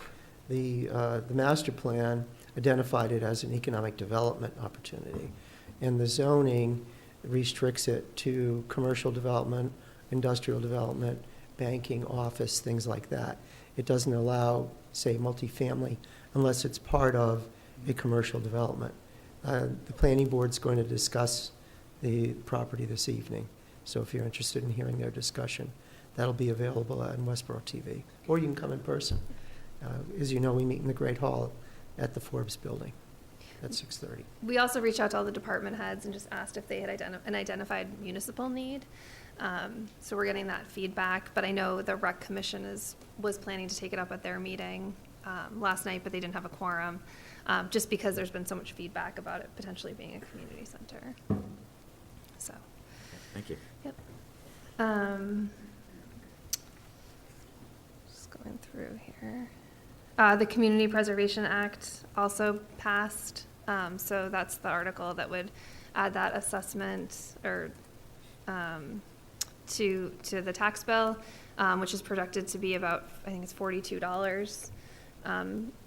The master plan identified it as an economic development opportunity, and the zoning restricts it to commercial development, industrial development, banking, office, things like that. It doesn't allow, say, multifamily unless it's part of a commercial development. The planning board's going to discuss the property this evening, so if you're interested in hearing their discussion, that'll be available on Westborough TV, or you can come in person. As you know, we meet in the Great Hall at the Forbes Building at 6:30. We also reached out to all the department heads and just asked if they had an identified municipal need. So we're getting that feedback, but I know the Rec Commission was planning to take it up at their meeting last night, but they didn't have a quorum, just because there's been so much feedback about it potentially being a community center. So. Thank you. Yep. Just going through here. The Community Preservation Act also passed, so that's the article that would add that assessment or to the tax bill, which is projected to be about, I think it's $42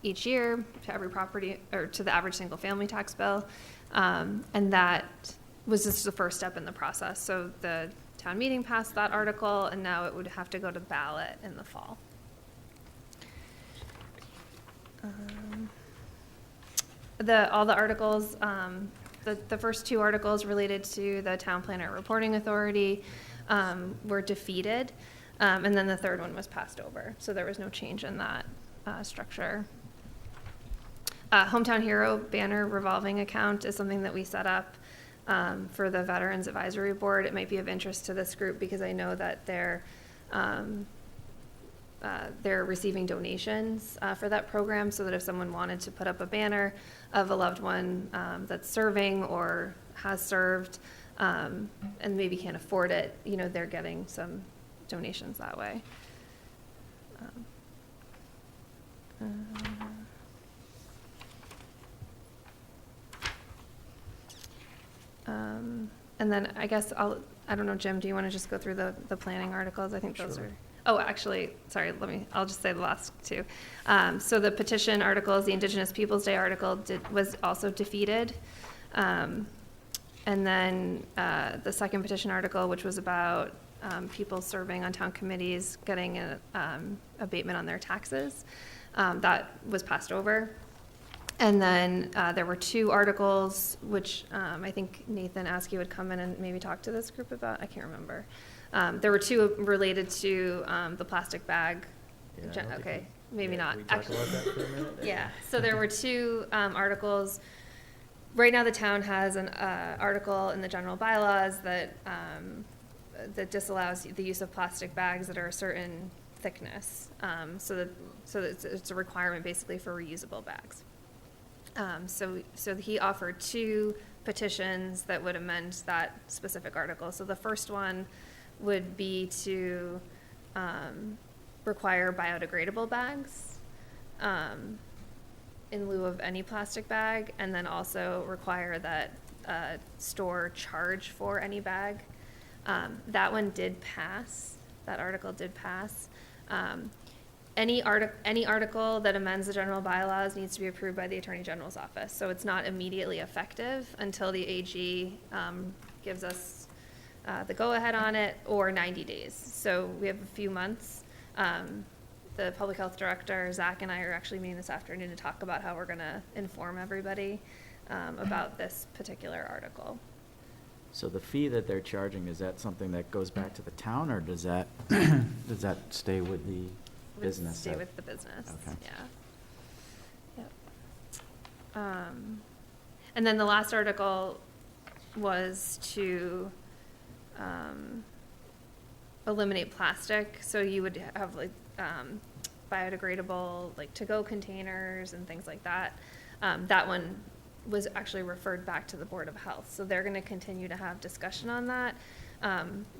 each year to every property, or to the average single-family tax bill, and that was just the first step in the process. So the town meeting passed that article, and now it would have to go to ballot in the fall. All the articles, the first two articles related to the Town Planner Reporting Authority were defeated, and then the third one was passed over. So there was no change in that structure. Hometown Hero banner revolving account is something that we set up for the Veterans Advisory Board. It might be of interest to this group because I know that they're they're receiving donations for that program, so that if someone wanted to put up a banner of a loved one that's serving or has served, and maybe can't afford it, you know, they're getting some donations that way. And then I guess I don't know, Jim, do you want to just go through the planning articles? I think those Sure. are, oh, actually, sorry, I'll just say the last two. So the petition articles, the Indigenous Peoples' Day article was also defeated. And then the second petition article, which was about people serving on town committees getting an abatement on their taxes, that was passed over. And then there were two articles, which I think Nathan Askew would come in and maybe talk to this group about. I can't remember. There were two related to the plastic bag. Okay, maybe not. Actually, yeah, so there were two articles. Right now, the town has an article in the general bylaws that that disallows the use of plastic bags that are a certain thickness. So it's a requirement basically for reusable bags. So he offered two petitions that would amend that specific article. So the first one would be to require biodegradable bags in lieu of any plastic bag, and then also require that store charge for any bag. That one did pass. That article did pass. Any article that amends the general bylaws needs to be approved by the Attorney General's office. So it's not immediately effective until the AG gives us the go-ahead on it, or 90 days. So we have a few months. The Public Health Director, Zach, and I are actually meeting this afternoon to talk about how we're going to inform everybody about this particular article. So the fee that they're charging, is that something that goes back to the town, or does that, stay with the business? Stay with the business, Okay. yeah. Yep. And then the last article was to eliminate plastic, so you would have like biodegradable, like to-go containers and things like that. That one was actually referred back to the Board of Health, so they're going to continue to have discussion on that.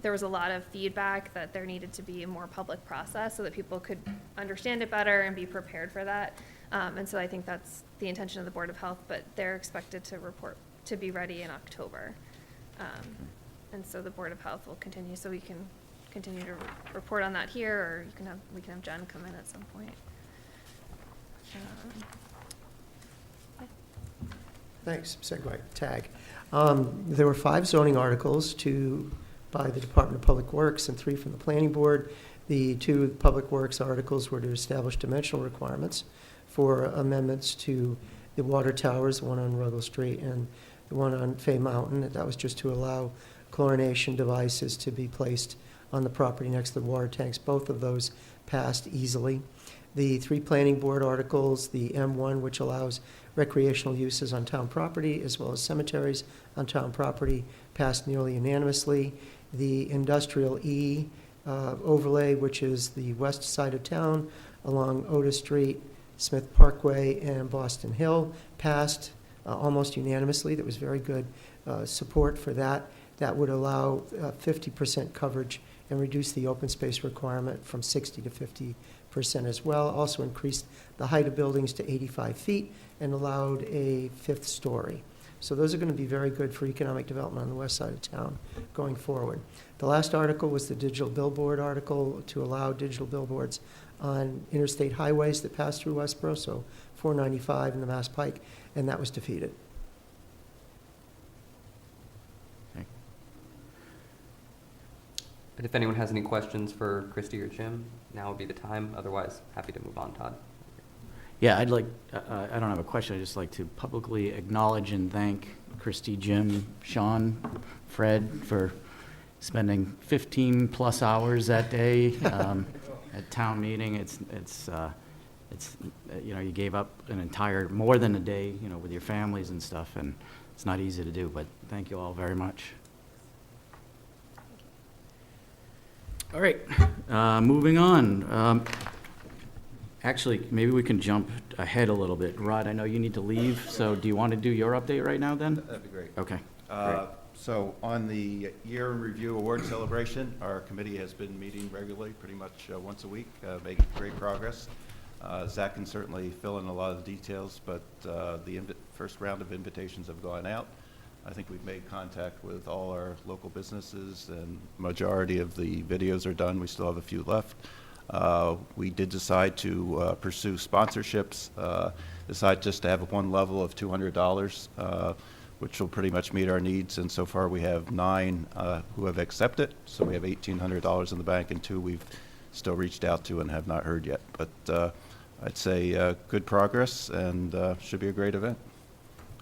There was a lot of feedback that there needed to be a more public process so that people could understand it better and be prepared for that. And so I think that's the intention of the Board of Health, but they're expected to be ready in October. And so the Board of Health will continue, so we can continue to report on that here, or we can have Jen come in at some point. Thanks, segue, tag. There were 5 zoning articles, 2 by the Department of Public Works and 3 from the Planning Board. The 2 Public Works articles were to establish dimensional requirements for amendments to the water towers, the one on Ruggles Street and the one on Fay Mountain. That was just to allow chlorination devices to be placed on the property next to the water tanks. Both of those passed easily. The 3 Planning Board articles, the M1, which allows recreational uses on town property, as well as cemeteries on town property, passed nearly unanimously. The Industrial E overlay, which is the west side of town along Otis Street, Smith Parkway, and Boston Hill, passed almost unanimously. There was very good support for that. That would allow 50% coverage and reduce the open space requirement from 60 to 50% as well. Also increased the height of buildings to 85 feet and allowed a 5th story. So those are going to be very good for economic development on the west side of town going forward. The last article was the digital billboard article to allow digital billboards on interstate highways that pass through Westborough, so 495 and the Mass Pike, and that was defeated. But if anyone has any questions for Christy or Jim, now would be the time. Otherwise, happy to move on, Todd. Yeah, I don't have a question. I'd just like to publicly acknowledge and thank Christy, Jim, Sean, Fred for spending 15+ hours that day at town meeting. It's you gave up more than a day, with your families and stuff, and it's not easy to do, but thank you all very much. All right, moving on. Actually, maybe we can jump ahead a little bit. Rod, I know you need to leave, so do you want to do your update right now then? That'd be great. Okay. So on the year in review award celebration, our committee has been meeting regularly, pretty much once a week, making great progress. Zach can certainly fill in a lot of the details, but the first round of invitations have gone out. I think we've made contact with all our local businesses, and majority of the videos are done. We still have a few left. We did decide to pursue sponsorships, decide just to have one level of $200, which will pretty much meet our needs. And so far we have 9 who have accepted. So we have $1,800 in the bank, and 2 we've still reached out to and have not heard yet. But I'd say good progress, and should be a great event.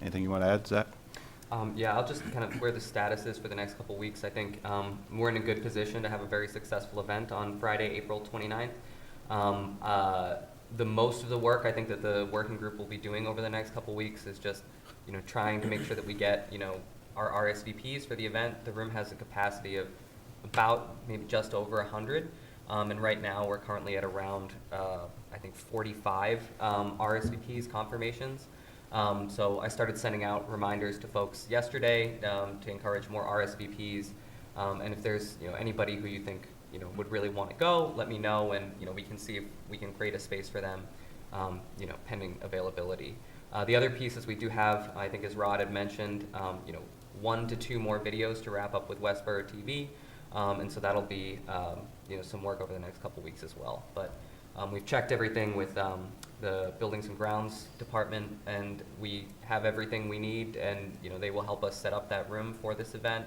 Anything you want to add, Zach? Yeah, I'll just kind of where the status is for the next couple of weeks. I think we're in a good position to have a very successful event on Friday, April 29th. The most of the work I think that the working group will be doing over the next couple of weeks is just, trying to make sure that we get, our RSVPs for the event. The room has a capacity of about maybe just over 100. And right now we're currently at around, I think 45 RSVPs, confirmations. So I started sending out reminders to folks yesterday to encourage more RSVPs. And if there's anybody who you think would really want to go, let me know, and we can see if we can create a space for them, pending availability. The other piece is we do have, I think as Rod had mentioned, 1 to 2 more videos to wrap up with Westborough TV, and so that'll be some work over the next couple weeks as well. But we've checked everything with the Buildings and Grounds Department, and we have everything we need, and they will help us set up that room for this event.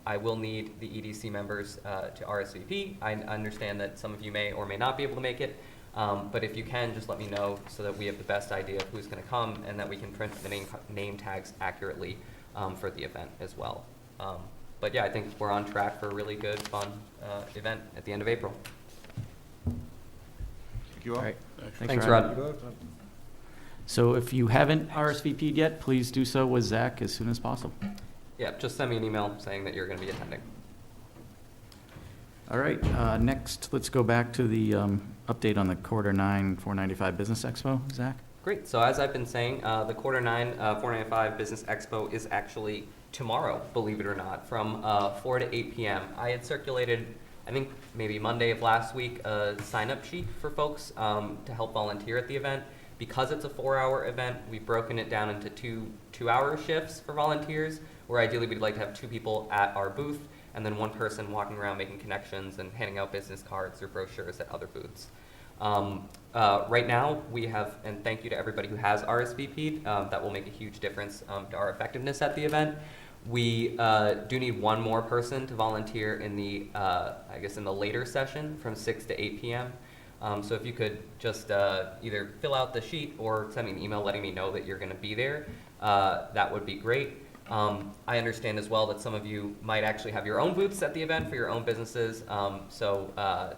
I will need the EDC members to RSVP. I understand that some of you may or may not be able to make it, but if you can, just let me know so that we have the best idea of who's going to come, and that we can print the name tags accurately for the event as well. But yeah, I think we're on track for a really good, fun event at the end of April. Thank you all. All right. Thanks, Rod. So if you haven't RSVP'd yet, please do so with Zach as soon as possible. Yeah, just send me an email saying that you're going to be attending. All right, next, let's go back to the update on the Q9 495 Business Expo. Zach? Great. So as I've been saying, the Q9 495 Business Expo is actually tomorrow, believe it or not, from 4 to 8 p.m. I had circulated, I think maybe Monday of last week, a sign-up sheet for folks to help volunteer at the event. Because it's a 4-hour event, we've broken it down into two-hour shifts for volunteers, where ideally we'd like to have 2 people at our booth, and then 1 person walking around making connections and handing out business cards or brochures at other booths. Right now, we have, and thank you to everybody who has RSVP'd, that will make a huge difference to our effectiveness at the event. We do need 1 more person to volunteer in the, I guess in the later session from 6 to 8 p.m. So if you could just either fill out the sheet or send me an email letting me know that you're going to be there, that would be great. I understand as well that some of you might actually have your own booths at the event for your own businesses. So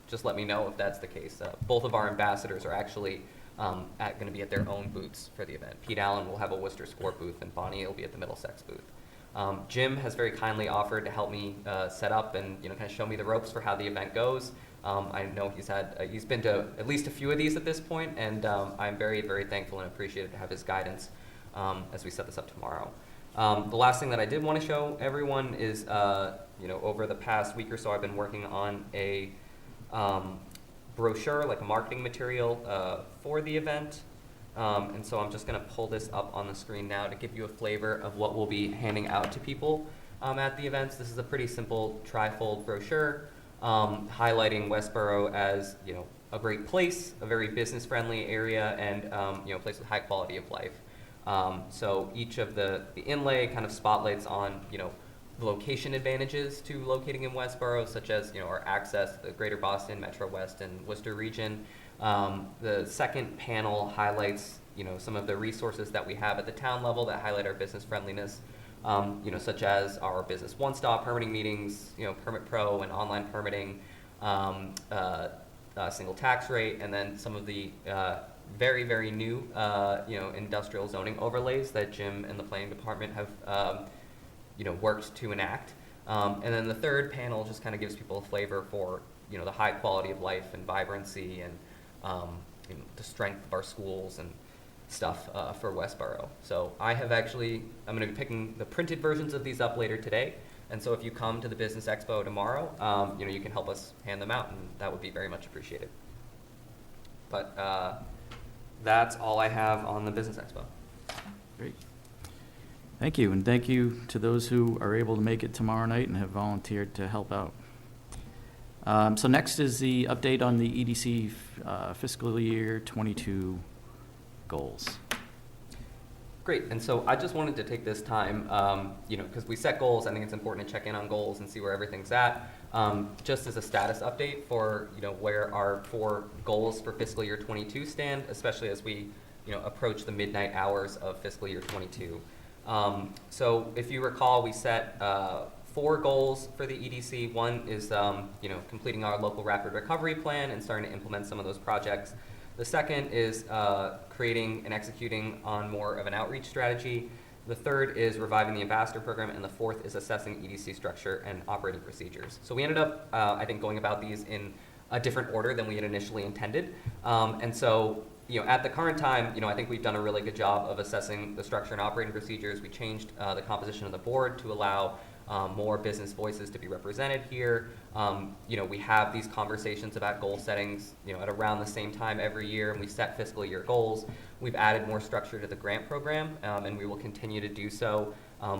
just let me know if that's the case. Both of our ambassadors are actually going to be at their own booths for the event. Pete Allen will have a Worcester Score booth, and Bonnie will be at the Middlesex booth. Jim has very kindly offered to help me set up and kind of show me the ropes for how the event goes. I know he's been to at least a few of these at this point, and I'm very, very thankful and appreciative to have his guidance as we set this up tomorrow. The last thing that I did want to show everyone is, over the past week or so, I've been working on a brochure, like a marketing material for the event. And so I'm just going to pull this up on the screen now to give you a flavor of what we'll be handing out to people at the events. This is a pretty simple trifold brochure highlighting Westborough as, a great place, a very business-friendly area, and, a place with high quality of life. So each of the inlay kind of spotlights on, the location advantages to locating in Westborough, such as, our access to the greater Boston, Metro West, and Worcester region. The second panel highlights, some of the resources that we have at the town level that highlight our business friendliness, such as our business one-stop permitting meetings, Permit Pro and online permitting, single tax rate, and then some of the very, very new, industrial zoning overlays that Jim and the planning department have, worked to enact. And then the third panel just kind of gives people a flavor for, you know, the high quality of life and vibrancy and you know, the strength of our schools and stuff for Westborough. So I'm going to be picking the printed versions of these up later today. And so if you come to the Business Expo tomorrow, you know, you can help us hand them out, and that would be very much appreciated. But that's all I have on the Business Expo. Great. Thank you, and thank you to those who are able to make it tomorrow night and have volunteered to help out. So next is the update on the EDC fiscal year 22 goals. Great, and so I just wanted to take this time, you know, because we set goals. I think it's important to check in on goals and see where everything's at. Just as a status update for, you know, where our 4 goals for fiscal year 22 stand, especially as we, you know, approach the midnight hours of fiscal year 22. So if you recall, we set 4 goals for the EDC. One is, you know, completing our local rapid recovery plan and starting to implement some of those projects. The second is creating and executing on more of an outreach strategy. The third is reviving the ambassador program, and the fourth is assessing EDC structure and operating procedures. So we ended up, I think, going about these in a different order than we had initially intended. And so, you know, at the current time, you know, I think we've done a really good job of assessing the structure and operating procedures. We changed the composition of the board to allow more business voices to be represented here. You know, we have these conversations about goal settings, you know, at around the same time every year, and we set fiscal year goals. We've added more structure to the grant program, and we will continue to do so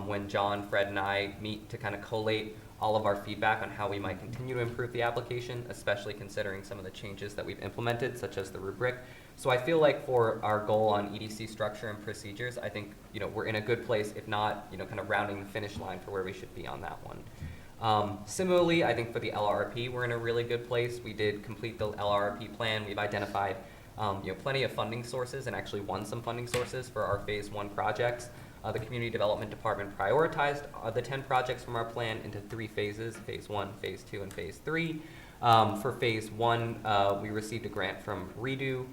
when John, Fred, and I meet to kind of collate all of our feedback on how we might continue to improve the application, especially considering some of the changes that we've implemented, such as the rubric. So I feel like for our goal on EDC structure and procedures, I think, you know, we're in a good place, if not, you know, kind of rounding the finish line for where we should be on that one. Similarly, I think for the LRP, we're in a really good place. We did complete the LRP plan. We've identified, you know, plenty of funding sources and actually won some funding sources for our phase 1 projects. The Community Development Department prioritized the 10 projects from our plan into 3 phases, phase 1, phase 2, and phase 3. For phase 1, we received a grant from REDO,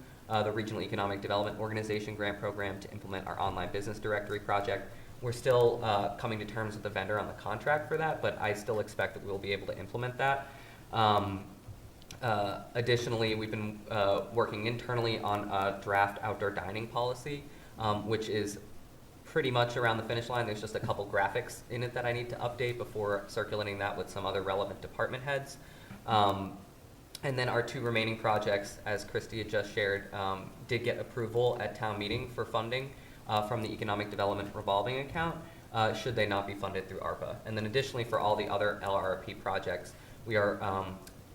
the Regional Economic Development Organization grant program, to implement our online business directory project. We're still coming to terms with the vendor on the contract for that, but I still expect that we'll be able to implement that. Additionally, we've been working internally on a draft outdoor dining policy, which is pretty much around the finish line. There's just a couple graphics in it that I need to update before circulating that with some other relevant department heads. And then our 2 remaining projects, as Christy had just shared, did get approval at town meeting for funding from the Economic Development Revolving Account, should they not be funded through ARPA. And then additionally, for all the other LRRP projects, we are,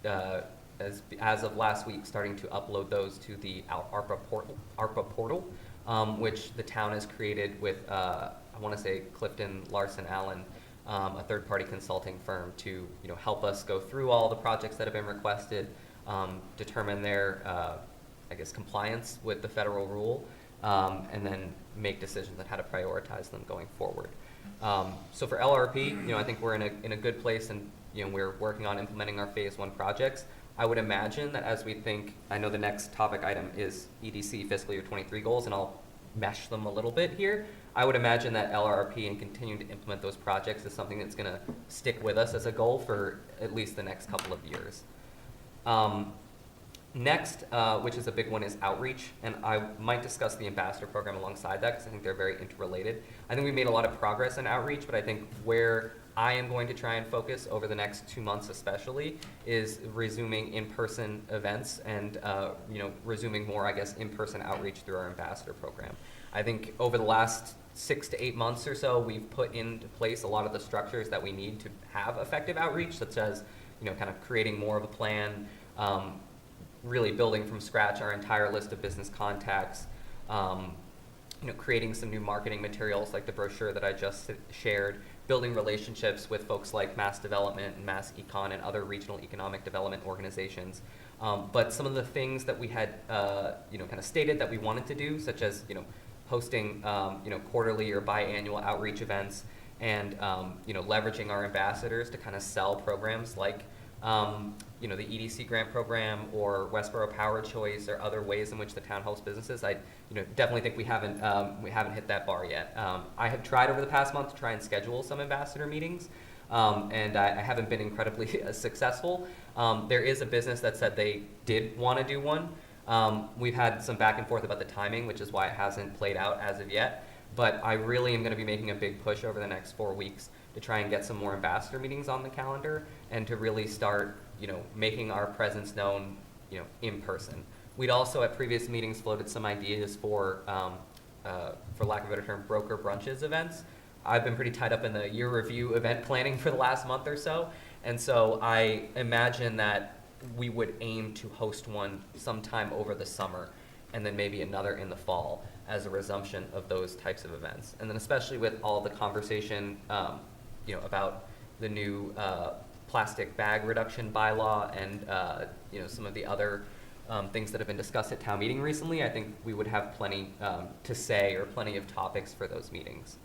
as of last week, starting to upload those to the ARPA portal, which the town has created with, I want to say, Clifton Larson Allen, a third-party consulting firm, to, you know, help us go through all the projects that have been requested, determine their, I guess, compliance with the federal rule, and then make decisions on how to prioritize them going forward. So for LRP, you know, I think we're in a good place, and, you know, we're working on implementing our phase 1 projects. I would imagine that as we think, I know the next topic item is EDC fiscal year 23 goals, and I'll mesh them a little bit here. I would imagine that LRRP and continuing to implement those projects is something that's going to stick with us as a goal for at least the next couple of years. Next, which is a big one, is outreach, and I might discuss the ambassador program alongside that because I think they're very interrelated. I think we've made a lot of progress in outreach, but I think where I am going to try and focus over the next 2 months especially is resuming in-person events and, you know, resuming more, I guess, in-person outreach through our ambassador program. I think over the last 6 to 8 months or so, we've put into place a lot of the structures that we need to have effective outreach, such as, you know, kind of creating more of a plan, really building from scratch our entire list of business contacts, you know, creating some new marketing materials like the brochure that I just shared, building relationships with folks like Mass Development and Mass Econ and other regional economic development organizations. But some of the things that we had, you know, kind of stated that we wanted to do, such as, you know, hosting, you know, quarterly or biannual outreach events, and, you know, leveraging our ambassadors to kind of sell programs like, you know, the EDC grant program or Westborough Power Choice or other ways in which the town helps businesses. I, you know, definitely think we haven't hit that bar yet. I have tried over the past month to try and schedule some ambassador meetings, and I haven't been incredibly successful. There is a business that said they did want to do one. We've had some back and forth about the timing, which is why it hasn't played out as of yet. But I really am going to be making a big push over the next 4 weeks to try and get some more ambassador meetings on the calendar and to really start, making our presence known, in person. We'd also at previous meetings floated some ideas for lack of a better term, broker brunches events. I've been pretty tied up in the year review event planning for the last month or so. And so I imagine that we would aim to host one sometime over the summer and then maybe another in the fall as a resumption of those types of events. And then especially with all the conversation, about the new plastic bag reduction bylaw and, some of the other things that have been discussed at town meeting recently, I think we would have plenty to say or plenty of topics for those meetings.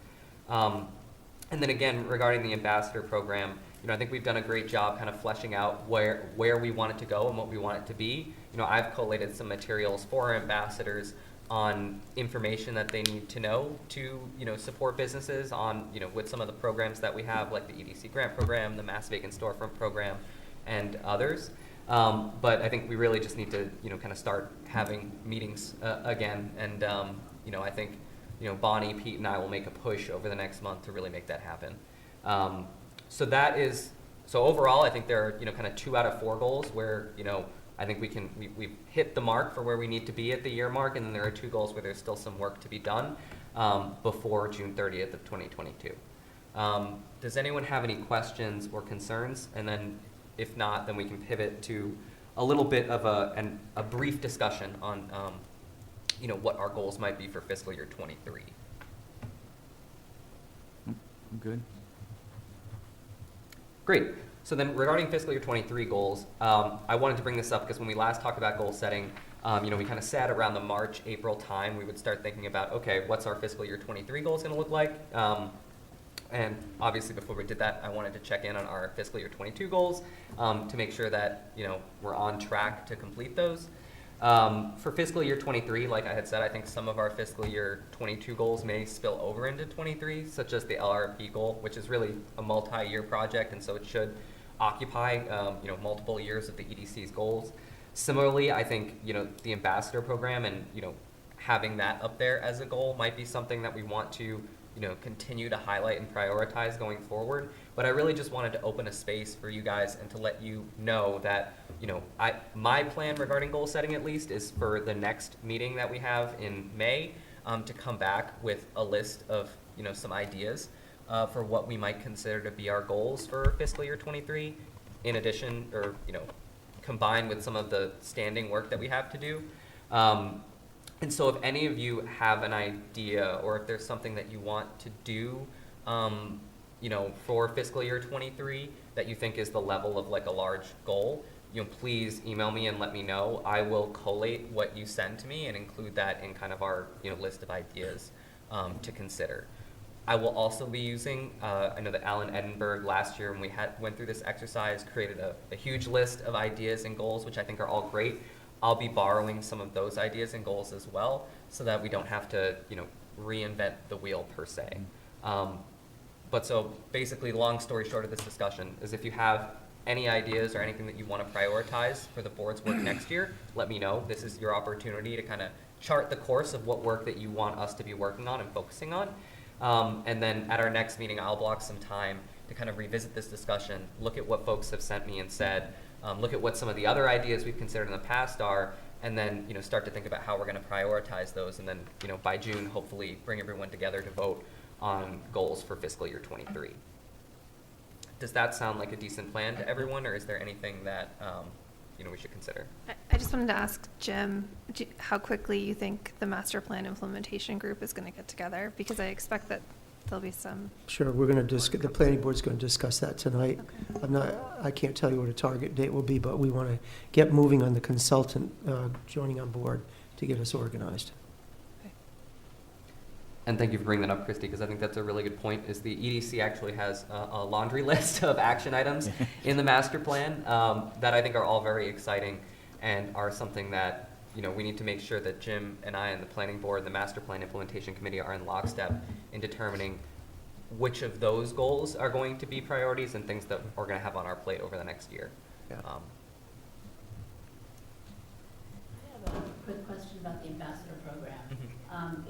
And then again, regarding the ambassador program, I think we've done a great job kind of fleshing out where we want it to go and what we want it to be. I've collated some materials for our ambassadors on information that they need to know to, support businesses on, with some of the programs that we have, like the EDC grant program, the Mass Vacant Storefront program, and others. But I think we really just need to, kind of start having meetings again. And, I think, Bonnie, Pete, and I will make a push over the next month to really make that happen. So overall, I think there are, kind of 2 out of 4 goals where, I think we've hit the mark for where we need to be at the year mark, and then there are 2 goals where there's still some work to be done before June 30th of 2022. Does anyone have any questions or concerns? And then if not, then we can pivot to a little bit of a brief discussion on, what our goals might be for fiscal year 23. I'm good. Great. So then regarding fiscal year 23 goals, I wanted to bring this up because when we last talked about goal setting, we kind of said around the March, April time, we would start thinking about, okay, what's our fiscal year 23 goals going to look like? And obviously before we did that, I wanted to check in on our fiscal year 22 goals to make sure that, we're on track to complete those. For fiscal year 23, like I had said, I think some of our fiscal year 22 goals may spill over into 23, such as the LRP goal, which is really a multi-year project, and so it should occupy, multiple years of the EDC's goals. Similarly, I think, the ambassador program and, having that up there as a goal might be something that we want to, continue to highlight and prioritize going forward. But I really just wanted to open a space for you guys and to let you know that, my plan regarding goal setting at least is for the next meeting that we have in May to come back with a list of, some ideas for what we might consider to be our goals for fiscal year 23, in addition, or, combined with some of the standing work that we have to do. And so if any of you have an idea or if there's something that you want to do, for fiscal year 23 that you think is the level of like a large goal, please email me and let me know. I will collate what you send to me and include that in kind of our, list of ideas to consider. I will also be using, I know that Alan Edinburgh last year when we went through this exercise created a huge list of ideas and goals, which I think are all great. I'll be borrowing some of those ideas and goals as well so that we don't have to, reinvent the wheel per se. But so basically, long story short of this discussion is if you have any ideas or anything that you want to prioritize for the board's work next year, let me know. This is your opportunity to kind of chart the course of what work that you want us to be working on and focusing on. And then at our next meeting, I'll block some time to kind of revisit this discussion, look at what folks have sent me and said, look at what some of the other ideas we've considered in the past are, and then, start to think about how we're going to prioritize those. And then, by June, hopefully bring everyone together to vote on goals for fiscal year 23. Does that sound like a decent plan to everyone, or is there anything that, we should consider? I just wanted to ask Jim how quickly you think the master plan implementation group is going to get together, because I expect that there'll be some. Sure, we're going to the planning board's going to discuss that tonight. Okay. I can't tell you what a target date will be, but we want to get moving on the consultant joining on board to get us organized. And thank you for bringing that up, Christy, because I think that's a really good point, is the EDC actually has a laundry list of action items in the master plan that I think are all very exciting and are something that, we need to make sure that Jim and I and the planning board, the master plan implementation committee are in lockstep in determining which of those goals are going to be priorities and things that we're going to have on our plate over the next year. Yeah. I have a quick question about the ambassador program.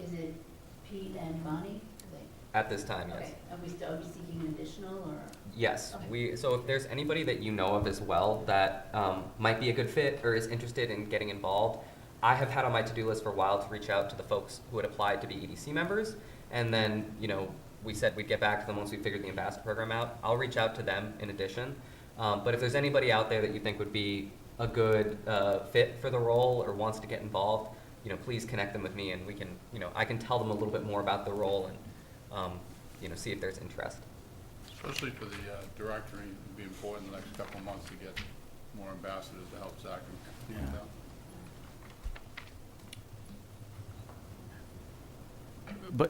Is it Pete and Bonnie? At this time, yes. Okay, are we seeking an additional, or? Yes, Okay. so if there's anybody that you know of as well that might be a good fit or is interested in getting involved, I have had on my to-do list for a while to reach out to the folks who had applied to be EDC members, and then, we said we'd get back to them once we figured the ambassador program out. I'll reach out to them in addition. But if there's anybody out there that you think would be a good fit for the role or wants to get involved, please connect them with me, and we can, I can tell them a little bit more about the role and, see if there's interest. Especially for the directory, it'd be important the next couple of months to get more ambassadors to help Zach and clean it up.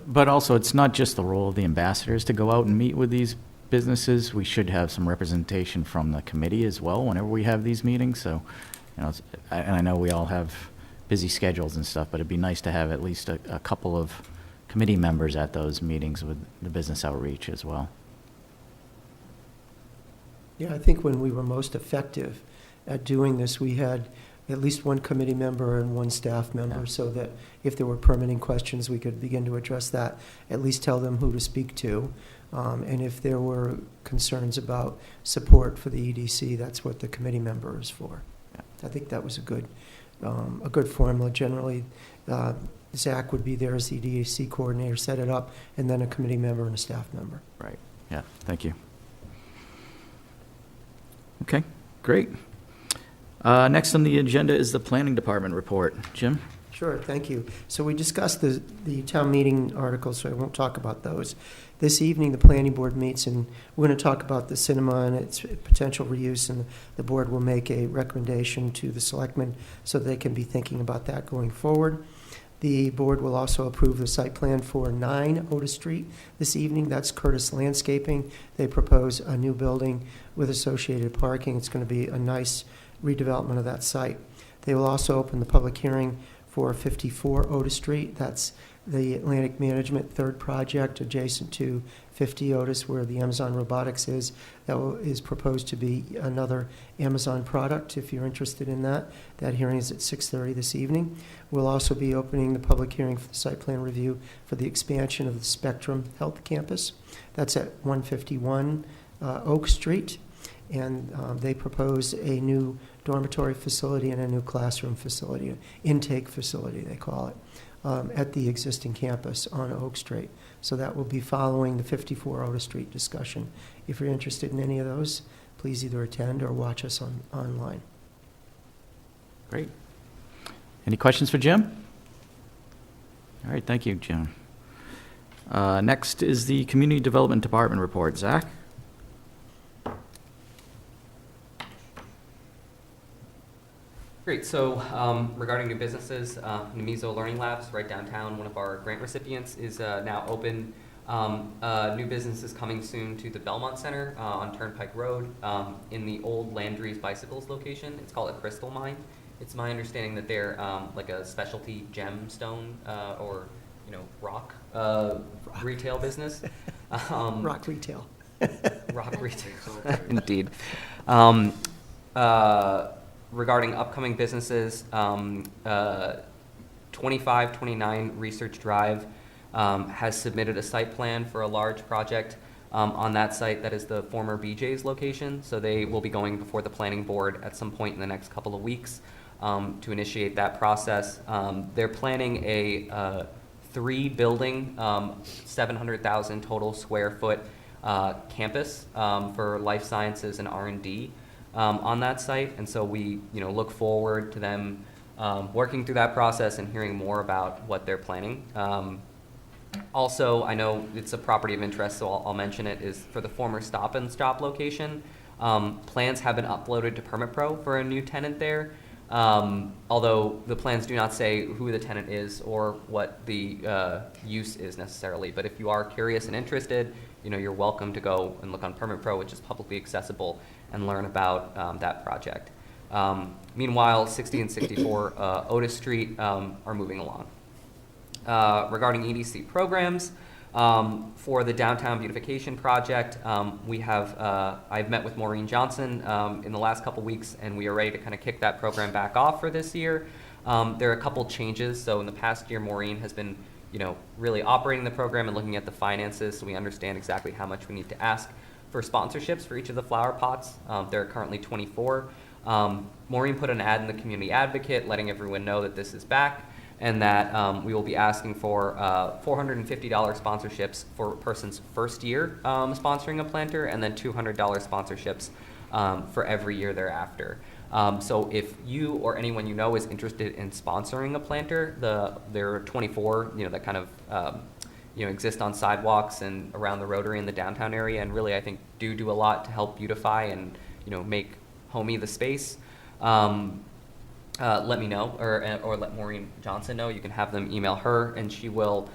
But also, it's not just the role of the ambassadors to go out and meet with these businesses. We should have some representation from the committee as well whenever we have these meetings. So, and I know we all have busy schedules and stuff, but it'd be nice to have at least a couple of committee members at those meetings with the business outreach as well. Yeah, I think when we were most effective at doing this, we had at least one committee member and one staff member, Yeah. so that if there were permitting questions, we could begin to address that, at least tell them who to speak to. And if there were concerns about support for the EDC, that's what the committee member is for. Yeah. I think that was a good formula. Generally, Zach would be there as the EDC coordinator, set it up, and then a committee member and a staff member. Right. Yeah, thank you. Okay, great. Next on the agenda is the planning department report. Jim? Sure, thank you. So we discussed the town meeting articles, so I won't talk about those. This evening, the planning board meets, and we're going to talk about the cinema and its potential reuse, and the board will make a recommendation to the selectmen so they can be thinking about that going forward. The board will also approve the site plan for 9 Otis Street this evening. That's Curtis Landscaping. They propose a new building with associated parking. It's going to be a nice redevelopment of that site. They will also open the public hearing for 54 Otis Street. That's the Atlantic Management third project adjacent to 50 Otis, where the Amazon Robotics is. That is proposed to be another Amazon product, if you're interested in that. That hearing is at 6:30 this evening. We'll also be opening the public hearing for the site plan review for the expansion of the Spectrum Health Campus. That's at 151 Oak Street. And they propose a new dormitory facility and a new classroom facility, an intake facility, they call it, at the existing campus on Oak Street. So that will be following the 54 Otis Street discussion. If you're interested in any of those, please either attend or watch us online. Great. Any questions for Jim? All right, thank you, Jim. Next is the Community Development Department report. Zach? Great, so regarding new businesses, Nemizo Learning Labs right downtown, one of our grant recipients, is now open. New business is coming soon to the Belmont Center on Turnpike Road in the old Landry's Bicycles location. It's called a Crystal Mine. It's my understanding that they're like a specialty gemstone or rock retail business. Rock retail. Rock retail, indeed. Regarding upcoming businesses, 2529 Research Drive has submitted a site plan for a large project on that site. That is the former BJ's location. So they will be going before the planning board at some point in the next couple of weeks to initiate that process. They're planning a 3-building, 700,000 total square foot campus for life sciences and R&D. On that site, and so we look forward to them working through that process and hearing more about what they're planning. Also, I know it's a property of interest, so I'll mention it, is for the former Stop and Shop location. Plans have been uploaded to Permit Pro for a new tenant there, although the plans do not say who the tenant is or what the use is necessarily. But if you are curious and interested, you're welcome to go and look on Permit Pro, which is publicly accessible, and learn about that project. Meanwhile, 60 and 64 Otis Street are moving along. Regarding EDC programs, For the downtown beautification project, I've met with Maureen Johnson in the last couple weeks, and we are ready to kind of kick that program back off for this year. There are a couple changes. So in the past year, Maureen has been, really operating the program and looking at the finances, so we understand exactly how much we need to ask for sponsorships for each of the flower pots. There are currently 24. Maureen put an ad in the Community Advocate letting everyone know that this is back, and that we will be asking for $450 sponsorships for a person's first year sponsoring a planter, and then $200 sponsorships for every year thereafter. So if you or anyone you know is interested in sponsoring a planter, there are 24 that kind of exist on sidewalks and around the Rotary in the downtown area, and really I think do a lot to help beautify and make homey the space. Let me know, or let Maureen Johnson know. You can have them email her, and she will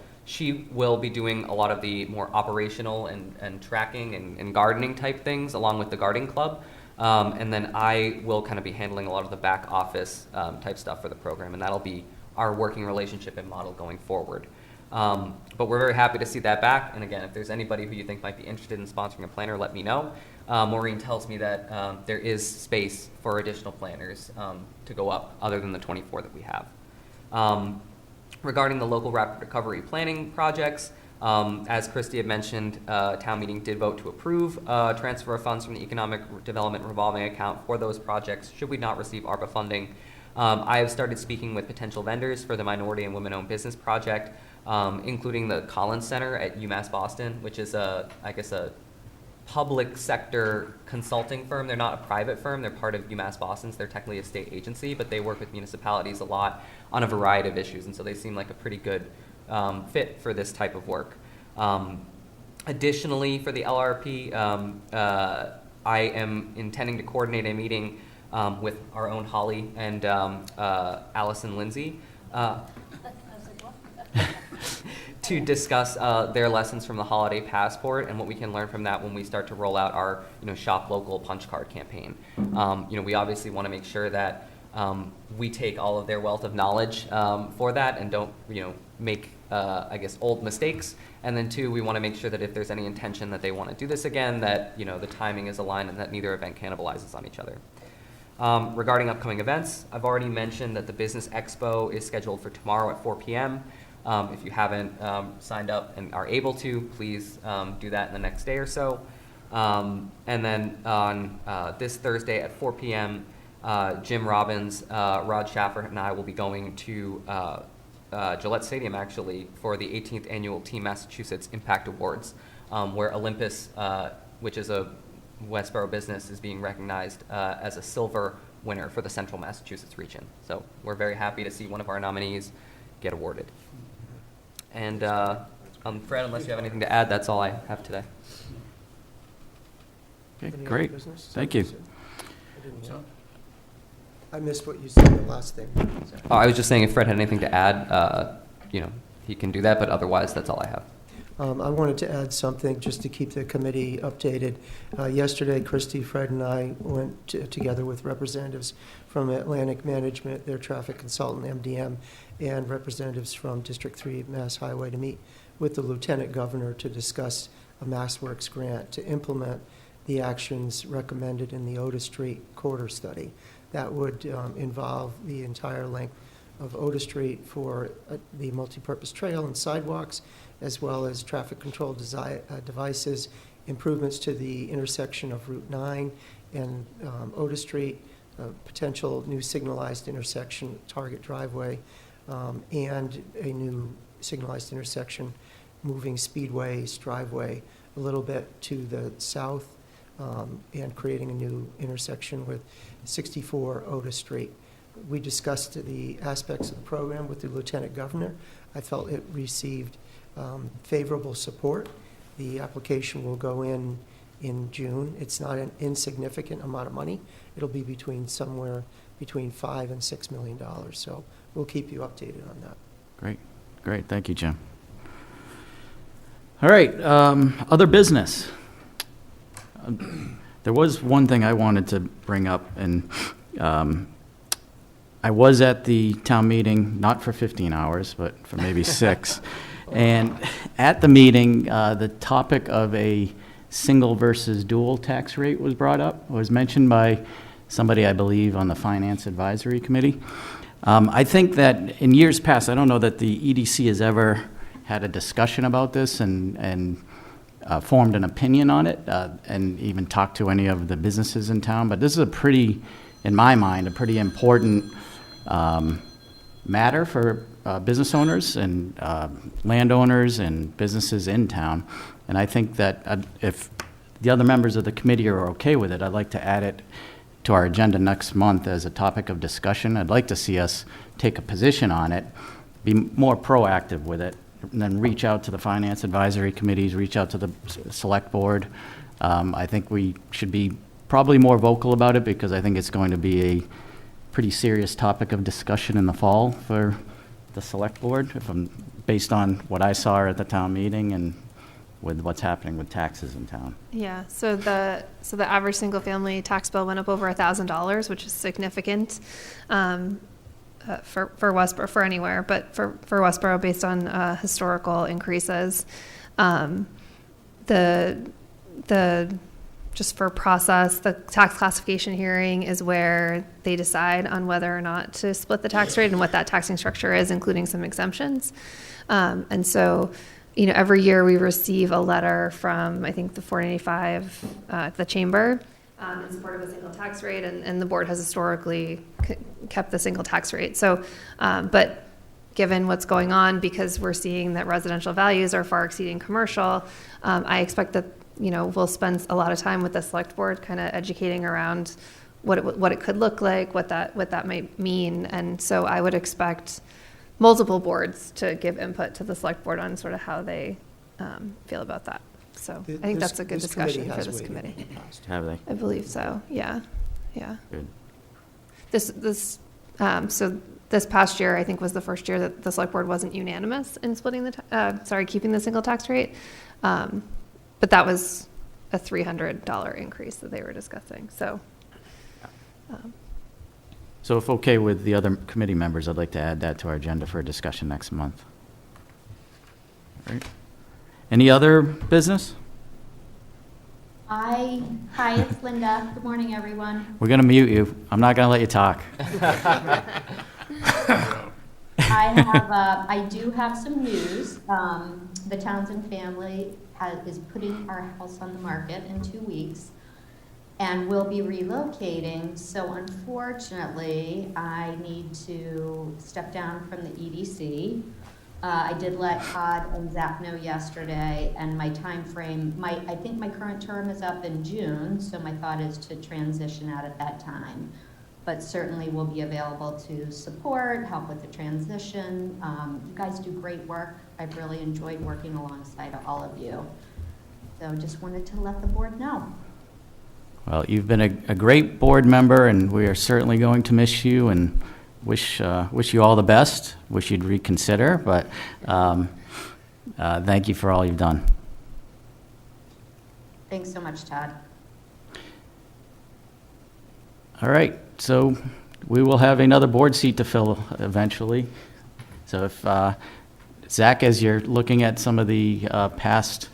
be doing a lot of the more operational and tracking and gardening type things along with the gardening club. And then I will kind of be handling a lot of the back office type stuff for the program, and that'll be our working relationship and model going forward. But we're very happy to see that back. And again, if there's anybody who you think might be interested in sponsoring a planter, let me know. Maureen tells me that there is space for additional planters to go up other than the 24 that we have. Regarding the local rapid recovery planning projects, as Christy had mentioned, town meeting did vote to approve transfer of funds from the Economic Development Revolving Account for those projects should we not receive ARPA funding. I have started speaking with potential vendors for the Minority and Women-Owned Business Project, including the Collins Center at UMass Boston, which is a public sector consulting firm. They're not a private firm. They're part of UMass Boston's. They're technically a state agency, but they work with municipalities a lot on a variety of issues, and so they seem like a pretty good fit for this type of work. Additionally, for the LRP, I am intending to coordinate a meeting with our own Holly and Allison Lindsay to discuss their lessons from the holiday passport and what we can learn from that when we start to roll out our shop local punch card campaign. We obviously want to make sure that we take all of their wealth of knowledge for that and don't make old mistakes. And then two, we want to make sure that if there's any intention that they want to do this again, that the timing is aligned and that neither event cannibalizes on each other. Regarding upcoming events, I've already mentioned that the Business Expo is scheduled for tomorrow at 4 p.m. If you haven't signed up and are able to, please do that in the next day or so. And then on this Thursday at 4 p.m., Jim Robbins, Rod Schaffer, and I will be going to Gillette Stadium, actually, for the 18th Annual Team Massachusetts Impact Awards, where Olympus, which is a Westborough business, is being recognized as a silver winner for the Central Massachusetts region. So we're very happy to see one of our nominees get awarded. And Fred, unless you have anything to add, that's all I have today. Okay, Any other great. business? Thank you. I missed what you said, the last thing. Oh, I was just saying if Fred had anything to add, he can do that, but otherwise, that's all I have. I wanted to add something just to keep the committee updated. Yesterday, Christy, Fred, and I went together with representatives from Atlantic Management, their traffic consultant, MDM, and representatives from District 3 Mass Highway to meet with the Lieutenant Governor to discuss a MassWorks grant to implement the actions recommended in the Otis Street corridor study. That would involve the entire length of Otis Street for the multipurpose trail and sidewalks, as well as traffic control devices, improvements to the intersection of Route 9 and Otis Street, potential new signalized intersection, Target driveway, and a new signalized intersection moving Speedway's driveway a little bit to the south and creating a new intersection with 64 Otis Street. We discussed the aspects of the program with the Lieutenant Governor. I felt it received favorable support. The application will go in June. It's not an insignificant amount of money. It'll be somewhere between $5 and $6 million. So we'll keep you updated on that. Great. Thank you, Jim. All right, other business. There was one thing I wanted to bring up, and I was at the town meeting, not for 15 hours, but for maybe 6. And at the meeting, the topic of a single versus dual tax rate was brought up, was mentioned by somebody, I believe, on the Finance Advisory Committee. I think that in years past, I don't know that the EDC has ever had a discussion about this and formed an opinion on it, and even talked to any of the businesses in town. But this is a pretty, in my mind, a pretty important matter for business owners and landowners and businesses in town. And I think that if the other members of the committee are okay with it, I'd like to add it to our agenda next month as a topic of discussion. I'd like to see us take a position on it, be more proactive with it, and then reach out to the finance advisory committees, reach out to the select board. I think we should be probably more vocal about it, because I think it's going to be a pretty serious topic of discussion in the fall for the select board, based on what I saw at the town meeting and with what's happening with taxes in town. Yeah, so the average single-family tax bill went up over $1,000, which is significant for Westborough, for anywhere, but for Westborough, based on historical increases. Just for process, the tax classification hearing is where they decide on whether or not to split the tax rate and what that taxing structure is, including some exemptions. And so, every year we receive a letter from, I think, the 485, the chamber, in support of a single tax rate, and the board has historically kept the single tax rate. So, but given what's going on, because we're seeing that residential values are far exceeding commercial, I expect that, we'll spend a lot of time with the select board kind of educating around what it could look like, what that might mean. And so I would expect multiple boards to give input to the select board on sort of how they feel about that. So I think that's a good discussion for this committee. Have they? I believe so, yeah. Good. So this past year, I think, was the first year that the select board wasn't unanimous in splitting keeping the single tax rate. But that was a $300 increase that they were discussing, so. So if okay with the other committee members, I'd like to add that to our agenda for a discussion next month. All right. Any other business? Hi, it's Linda. Good morning, everyone. We're going to mute you. I'm not going to let you talk. I do have some news. The Townsend family is putting our house on the market in 2 weeks, and we'll be relocating. So unfortunately, I need to step down from the EDC. I did let Todd and Zach know yesterday, and my time frame, I think my current term is up in June, so my thought is to transition out at that time. But certainly will be available to support, help with the transition. You guys do great work. I've really enjoyed working alongside all of you. So just wanted to let the board know. Well, you've been a great board member, and we are certainly going to miss you and wish you all the best. Wish you'd reconsider, but thank you for all you've done. Thanks so much, Todd. All right, so we will have another board seat to fill eventually. So if, Zach, as you're looking at some of the past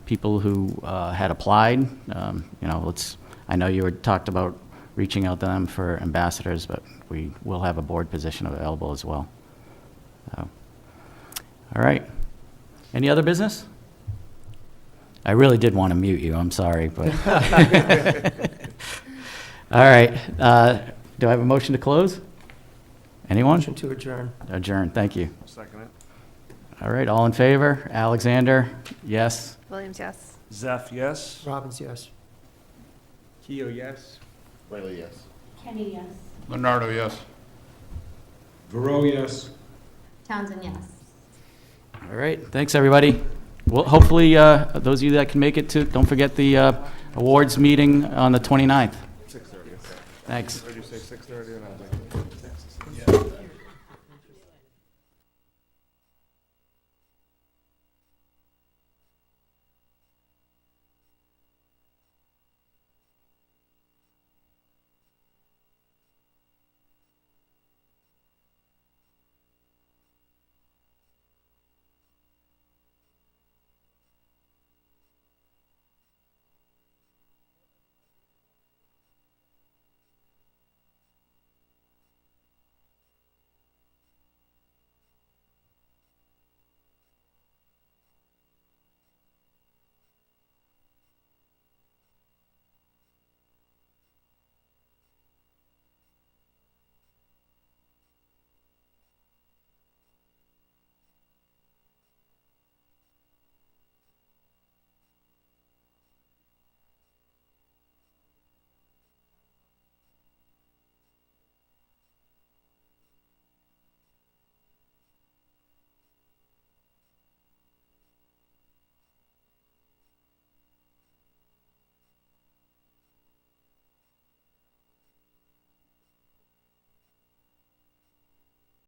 people who had applied, I know you had talked about reaching out to them for ambassadors, but we will have a board position available as well. So, all right. Any other business? I really did want to mute you, I'm sorry, but. All right, do I have a motion to close? Anyone? Motion to adjourn. Adjourn, thank you. Second it. All right, all in favor? Alexander, yes? Williams, yes. Zeph, yes? Robbins, yes. Keo, yes. Riley, yes. Kenny, yes. Leonardo, yes. Verow, yes. Townsend, yes. All right, thanks, everybody. Well, hopefully, those of you that can make it to, don't forget the awards meeting on the 29th. 6:30. Thanks. Did you say 6:30 or not?